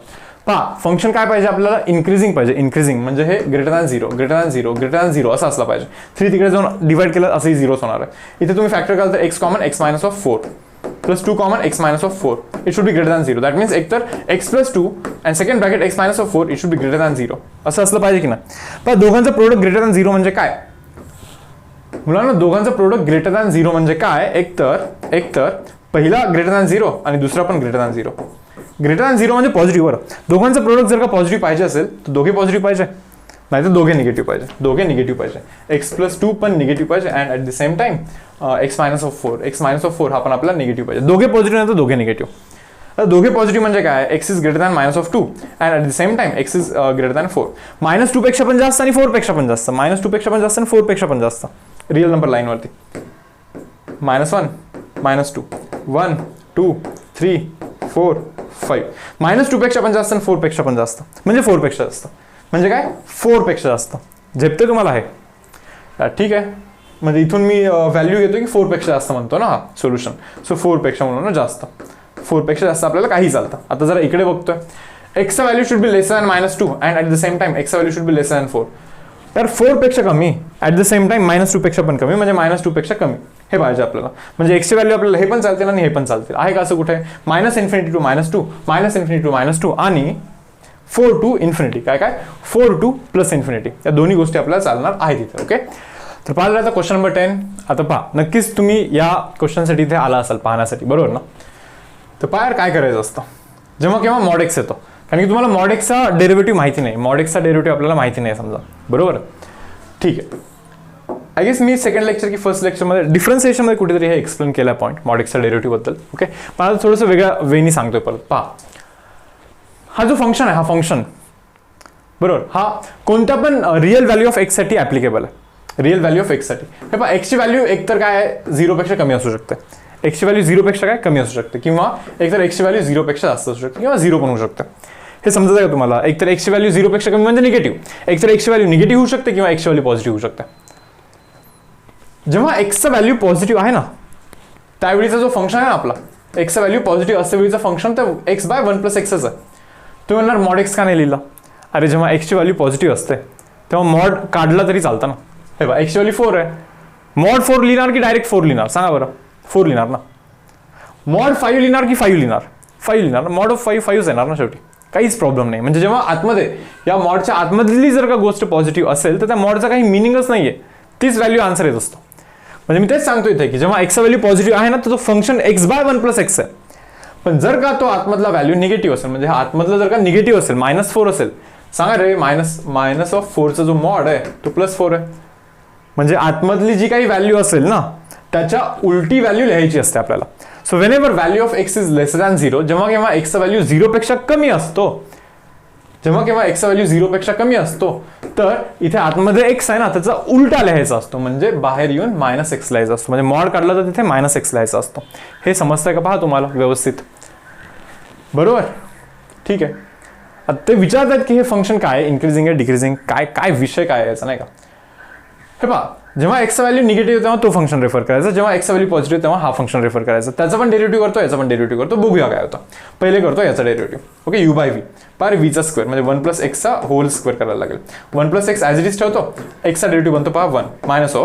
पहा, फंक्शन काय पाहिजे आपल्याला, इन्क्रीजिंग पाहिजे, इन्क्रीजिंग म्हणजे हे >0 असं असला पाहिजे. 3 तिकडे जाऊन डिवाइड केलं असंही 0 होणार आहे. इथे तुम्ही फॅक्टर कराल तर x common x -4 + 2 common x -4, it should B >0. That means एकतर x + 2 and second bracket x -4, it should बी >0 असं असलं पाहिजे की नाही. पण दोघांचं प्रोडक्ट >0 म्हणजे काय मुलांना, दोघांचं प्रोडक्ट >0 म्हणजे काय, एकतर पहिला >0 आणि दुसरा पण >0. >0 म्हणजे पॉझिटिव्ह, बरं. दोघांचं प्रोडक्ट जर का पॉझिटिव्ह पाहिजे असेल तर दोघे पॉझिटिव्ह पाहिजे, नाही तर दोघे निगेटिव्ह पाहिजे, x + 2 पण निगेटिव्ह पाहिजे, and at the same time x -4 हा पण आपल्याला निगेटिव्ह पाहिजे. दोघे पॉझिटिव्ह नाही तर दोघे निगेटिव्ह. आता दोघे पॉझिटिव्ह म्हणजे काय, x is greater than -2 and at the same time x is greater than 4. -2 पेक्षा पण जास्त आणि 4 पेक्षा पण जास्त, -2 पेक्षा पण जास्त आणि 4 पेक्षा पण जास्त, रिअल नंबर लाईनवरती. -1 -2 1 2 3 4 5, -2 पेक्षा पण जास्त आणि 4 पेक्षा पण जास्त, म्हणजे 4 पेक्षा जास्त, म्हणजे काय 4 पेक्षा जास्त. झेपते तुम्हाला हे, ठीक आहे. म्हणजे इथून मी व्हॅल्यू घेतो की 4 पेक्षा जास्त म्हणतो ना, हा सोल्युशन. सो 4 पेक्षा म्हणून ना जास्त, 4 पेक्षा जास्त आपल्याला काही चालतं. आता जरा इकडे बघतोय, x चा value should be less than -2 and at the same time x चा value should be less than 4. तर 4 पेक्षा कमी ॲट द सेम टाइम -2 पेक्षा पण कमी, म्हणजे -2 पेक्षा कमी हे पाहिजे आपल्याला. म्हणजे x ची व्हॅल्यू आपल्याला हे पण चालतील आणि हे पण चालतील. आहे का असं कुठे, -∞ to -2, -∞ to -2 आणि 4 to ∞, काय 4 to +∞, या दोन्ही गोष्टी आपल्याला चालणार आहेत इथे, ओके. तर पाहिलं आता क्वेश्चन नंबर 10. आता पहा, नक्कीच तुम्ही या क्वेश्चनसाठी इथे आला असाल पाहण्यासाठी, बरोबर ना. तर पायर काय करायचं असतं जेव्हा केव्हा mod x येतो, कारण की तुम्हाला mod x चा डेरिव्हेटिव्ह माहिती नाही, mod x चा डेरिव्हेटिव्ह आपल्याला माहिती नाही समजा, बरोबर. ठीक आहे, आय गेस मी सेकंड लेक्चर की फर्स्ट लेक्चरमध्ये डिफरन्सिएशनमध्ये कुठेतरी हे एक्सप्लेन केला पॉईंट mod x चा डेरिव्हेटिव्ह बद्दल, ओके. पण आता थोडंसं वेगळ्या वेनी सांगतोय परत. पहा, हा जो फंक्शन आहे, हा फंक्शन बरोबर, हा कोणत्या पण रिअल व्हॅल्यू ऑफ x साठी ॲप्लिकेबल आहे. रिअल व्हॅल्यू ऑफ एक्ससाठी. हे पहा एक्सची व्हॅल्यू एकतर काय आहे 0पेक्षा कमी असू शकते, एक्सची व्हॅल्यू 0पेक्षा काय कमी असू शकते, किंवा एकतर एक्सची व्हॅल्यू 0पेक्षा जास्त असू शकते, किंवा 0 पण होऊ शकते. हे समजत आहे का तुम्हाला? एकतर एक्सची व्हॅल्यू 0पेक्षा कमी म्हणजे निगेटिव्ह, एकतर एक्सची व्हॅल्यू निगेटिव्ह होऊ शकते किंवा एक्सची व्हॅल्यू पॉझिटिव्ह होऊ शकते. जेव्हा एक्सचं व्हॅल्यू पॉझिटिव्ह आहे ना त्यावेळीचा जो फंक्शन आहे ना आपला, एक्सचं व्हॅल्यू पॉझिटिव्ह असते वेळीचं फंक्शन तर एक्स बाय 1 + एक्सच आहे. तुम्ही म्हणणार मॉड एक्स का नाही लिहिला? अरे जेव्हा एक्सची व्हॅल्यू पॉझिटिव्ह असते तेव्हा मॉड काढला तरी चालतं ना. हे बघा एक्सची व्हॅल्यू 4 आहे, मॉड 4 लिहिणार की डायरेक्ट 4 लिहिणार सांगा बरं? 4 लिहिणार ना. मॉड 5 लिहिणार की 5 लिहिणार? 5 लिहिणार. मॉड ऑफ 5 5च येणार ना शेवटी, काहीच प्रॉब्लेम नाही. म्हणजे जेव्हा आतमध्ये या मॉडच्या आतमधली जर का गोष्ट पॉझिटिव्ह असेल तर त्या मॉडचा काही मिनिंगच नाहीये, तीच व्हॅल्यू आन्सर येत असतो. म्हणजे मी तेच सांगतो इथे की जेव्हा एक्सचा व्हॅल्यू पॉझिटिव्ह आहे ना तर तो फंक्शन एक्स बाय 1 + एक्स आहे. पण जर का तो आतमधला व्हॅल्यू निगेटिव्ह असेल, म्हणजे हा आतमधला जर का निगेटिव्ह असेल -4 असेल, सांगा रे मायनस ऑफ 4चा जो मॉड आहे तो +4 आहे. म्हणजे आतमधली जी काही व्हॅल्यू असेल ना त्याच्या उलटी व्हॅल्यू लिहायची असते आपल्याला. So when ever value of x is less than 0, जेव्हा केव्हा एक्सचा व्हॅल्यू 0पेक्षा कमी असतो, जेव्हा केव्हा एक्सचा व्हॅल्यू 0पेक्षा कमी असतो तर इथे आतमध्ये एक्स आहे ना त्याचा उलटा लिहायचा असतो, म्हणजे बाहेर येऊन -x लिहायचा असतो. म्हणजे मॉड काढला तर तिथे -x लिहायचा असतो. हे समजतंय का पहा तुम्हाला व्यवस्थित? बरोबर, ठीक आहे. आता ते विचारतात की हे फंक्शन काय आहे, इन्क्रीजिंग आहे डिक्रीजिंग, काय विषय काय आहे याचा, नाही का? हे पहा जेव्हा एक्सचा व्हॅल्यू निगेटिव्ह तेव्हा तो फंक्शन रेफर करायचा, जेव्हा एक्सचा व्हॅल्यू पॉझिटिव्ह तेव्हा हा फंक्शन रेफर करायचा. त्याचा पण डेरिव्हेटिव्ह करतो, याचा पण डेरिव्हेटिव्ह करतो. बघूया काय होतं. पहिले करतो याचा डेरिव्हेटिव्ह. ओके, u/v पार vचा स्क्वेअर म्हणजे 1 + x चा होल स्क्वेअर करायला लागेल. 1 + x ॲज इट इज ठेवतो, x चा डेरिव्हेटिव्ह बनतो पहा 1 minus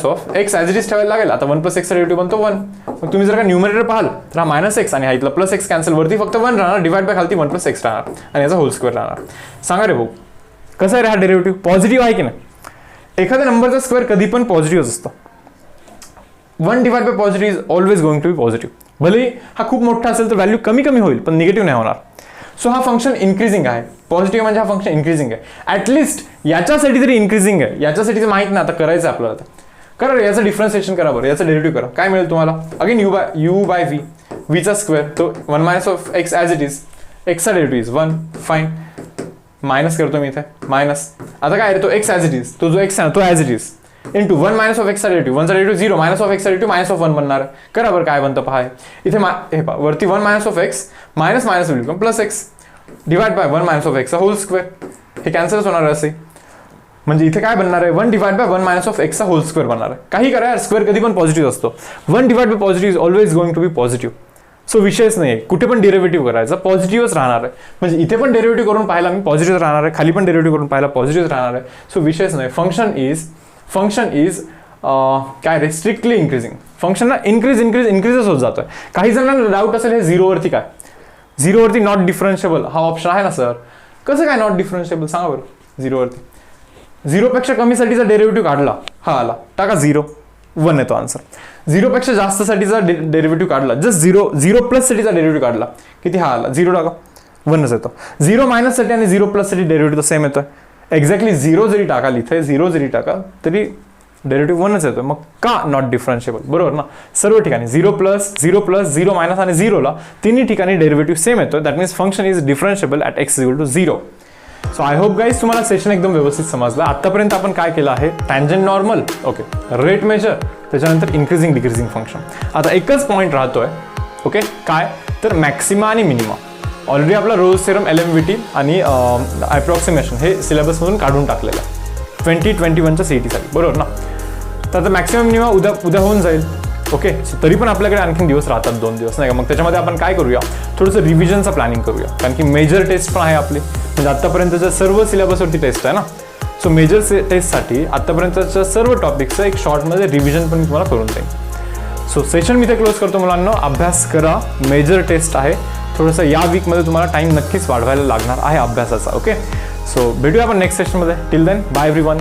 of x as it is ठेवायला लागेल. आता 1 + x चा डेरिव्हेटिव्ह बनतो 1. मग तुम्ही जर का न्यूमरेटर पाहाल तर हा -x आणि हा इथला +x कॅन्सल, वरती फक्त 1 राहणार, डिवाइड बाय खालती 1 + x राहणार आणि याचा होल स्क्वेअर राहणार. सांगा रे भाऊ कसं आहे रे हा डेरिव्हेटिव्ह? पॉझिटिव्ह आहे की नाही? एखाद्या नंबरचा स्क्वेअर कधी पण पॉझिटिव्ह असतो. 1 divide by positive is always going to be positive. भले हा खूप मोठा असेल तर व्हॅल्यू कमी कमी होईल पण निगेटिव्ह नाही होणार. सो हा फंक्शन इन्क्रीजिंग आहे. पॉझिटिव्ह म्हणजे हा फंक्शन इन्क्रीजिंग आहे. ॲटलिस्ट याच्यासाठी तरी इन्क्रीजिंग आहे. याच्यासाठी तर माहित नाही, आता करायचं आहे आपल्याला. करा रे, याचं डिफरन्सिएशन करा बरं, याचं डेरिव्हेटिव्ह करा. काय मिळेल तुम्हाला? अगेन u/v, vचा स्क्वेअर तो 1 - x ॲज इट इज, एक्सचा डेरिव्हेटिव्ह इज 1. फाईन, मायनस करतो मी इथे मायनस. आता काय रे तो x ॲज इट इज, तो जो x आहे ना तो as it is into 1 - x चा डेरिव्हेटिव्ह, 1चा डेरिव्हेटिव्ह 0, -x चा डेरिव्हेटिव्ह -1 बनणार आहे. करा बरं काय बनतं पहा. इथे हे पहा वरती 1 - x minus will become +x divide bye 1 - x चा होल स्क्वेअर. हे कॅन्सलच होणार आहे असे. म्हणजे इथे काय बनणार आहे 1 डिवाइड बाय 1 - x चा होल स्क्वेअर बनणार आहे. काही करा यार, स्क्वेअर कधी पण पॉझिटिव्ह असतो. 1 divide by positive is always going to be positive. So विषयच नाही, कुठे पण डेरिव्हेटिव्ह करायचा पॉझिटिव्हच राहणार आहे. म्हणजे इथे पण डेरिव्हेटिव्ह करून पाहायला मी पॉझिटिव्ह राहणार आहे, खाली पण डेरिव्हेटिव्ह करून पाहायला पॉझिटिव्ह राहणार आहे. सो विषयच नाही. फंक्शन इज काय रे स्ट्रिक्टली इन्क्रीजिंग. फंक्शन ना इन्क्रीजच होत जातोय. काही जणांना डाऊट असेल हे 0 वरती काय, 0 वरती नॉट डिफरन्शिएबल हा ऑप्शन आहे ना सर, कसं काय नॉट डिफरन्शिएबल सांगा बरं? 0 वरती 0पेक्षा कमीसाठीचा डेरिव्हेटिव्ह काढला, हा आला टाका 0, 1 येतो आन्सर. 0पेक्षा जास्तसाठीचा डेरिव्हेटिव्ह काढला, जस्ट 0 साठीचा डेरिव्हेटिव्ह काढला, किती हा आला 0 टाका 1च येतो. 0 साठी आणि 0 साठी डेरिव्हेटिव्ह सेम येतोय. एक्झॅक्टली 0 जरी टाकाल इथे 0 जरी टाकाल तरी डेरिव्हेटिव्ह 1च येतोय. मग का नॉट डिफरन्शिएबल? बरोबर ना. सर्व ठिकाणी 0 + 0 - आणि 0ला तिन्ही ठिकाणी डेरिव्हेटिव्ह सेम येतोय. That means function is differentiable at x = 0. So I hope guys तुम्हाला सेशन एकदम व्यवस्थित समजलं. आतापर्यंत आपण काय केलं आहे, tangent normal, okay, rate measure, त्याच्यानंतर इन्क्रीजिंग डिक्रीजिंग फंक्शन. आता एकच पॉईंट राहतोय, ओके, काय तर मॅक्सिमा आणि मिनिमा. ऑलरेडी आपला रोल्स थेरम, LMVT आणि अप्रॉक्सिमेशन हे सिलेबसमधून काढून टाकलेलं आहे 2021च्या CETसाठी, बरोबर ना. तर आता मॅक्सिमम मिनिमा उद्या होऊन जाईल. ओके, सो तरी पण आपल्याकडे आणखीन दिवस राहतात, 2 दिवस नाही का. मग त्याच्यामध्ये आपण काय करूया, थोडंसं रिव्हिजनचं प्लॅनिंग करूया, कारण की मेजर टेस्ट पण आहे आपली. म्हणजे आत्तापर्यंतच्या सर्व सिलेबसवरती टेस्ट आहे ना. सो मेजर टेस्टसाठी आत्तापर्यंतच्या सर्व टॉपिकचं एक शॉर्टमध्ये रिव्हिजन पण मी तुम्हाला करून देईन. सो सेशन मी ते क्लोज करतो मुलांना. अभ्यास करा, मेजर टेस्ट आहे. थोडंसं या वीकमध्ये तुम्हाला टाईम नक्कीच वाढवायला लागणार आहे अभ्यासाचा. ओके, सो भेटूया आपण नेक्स्ट सेशनमध्ये. Till then bye everyone.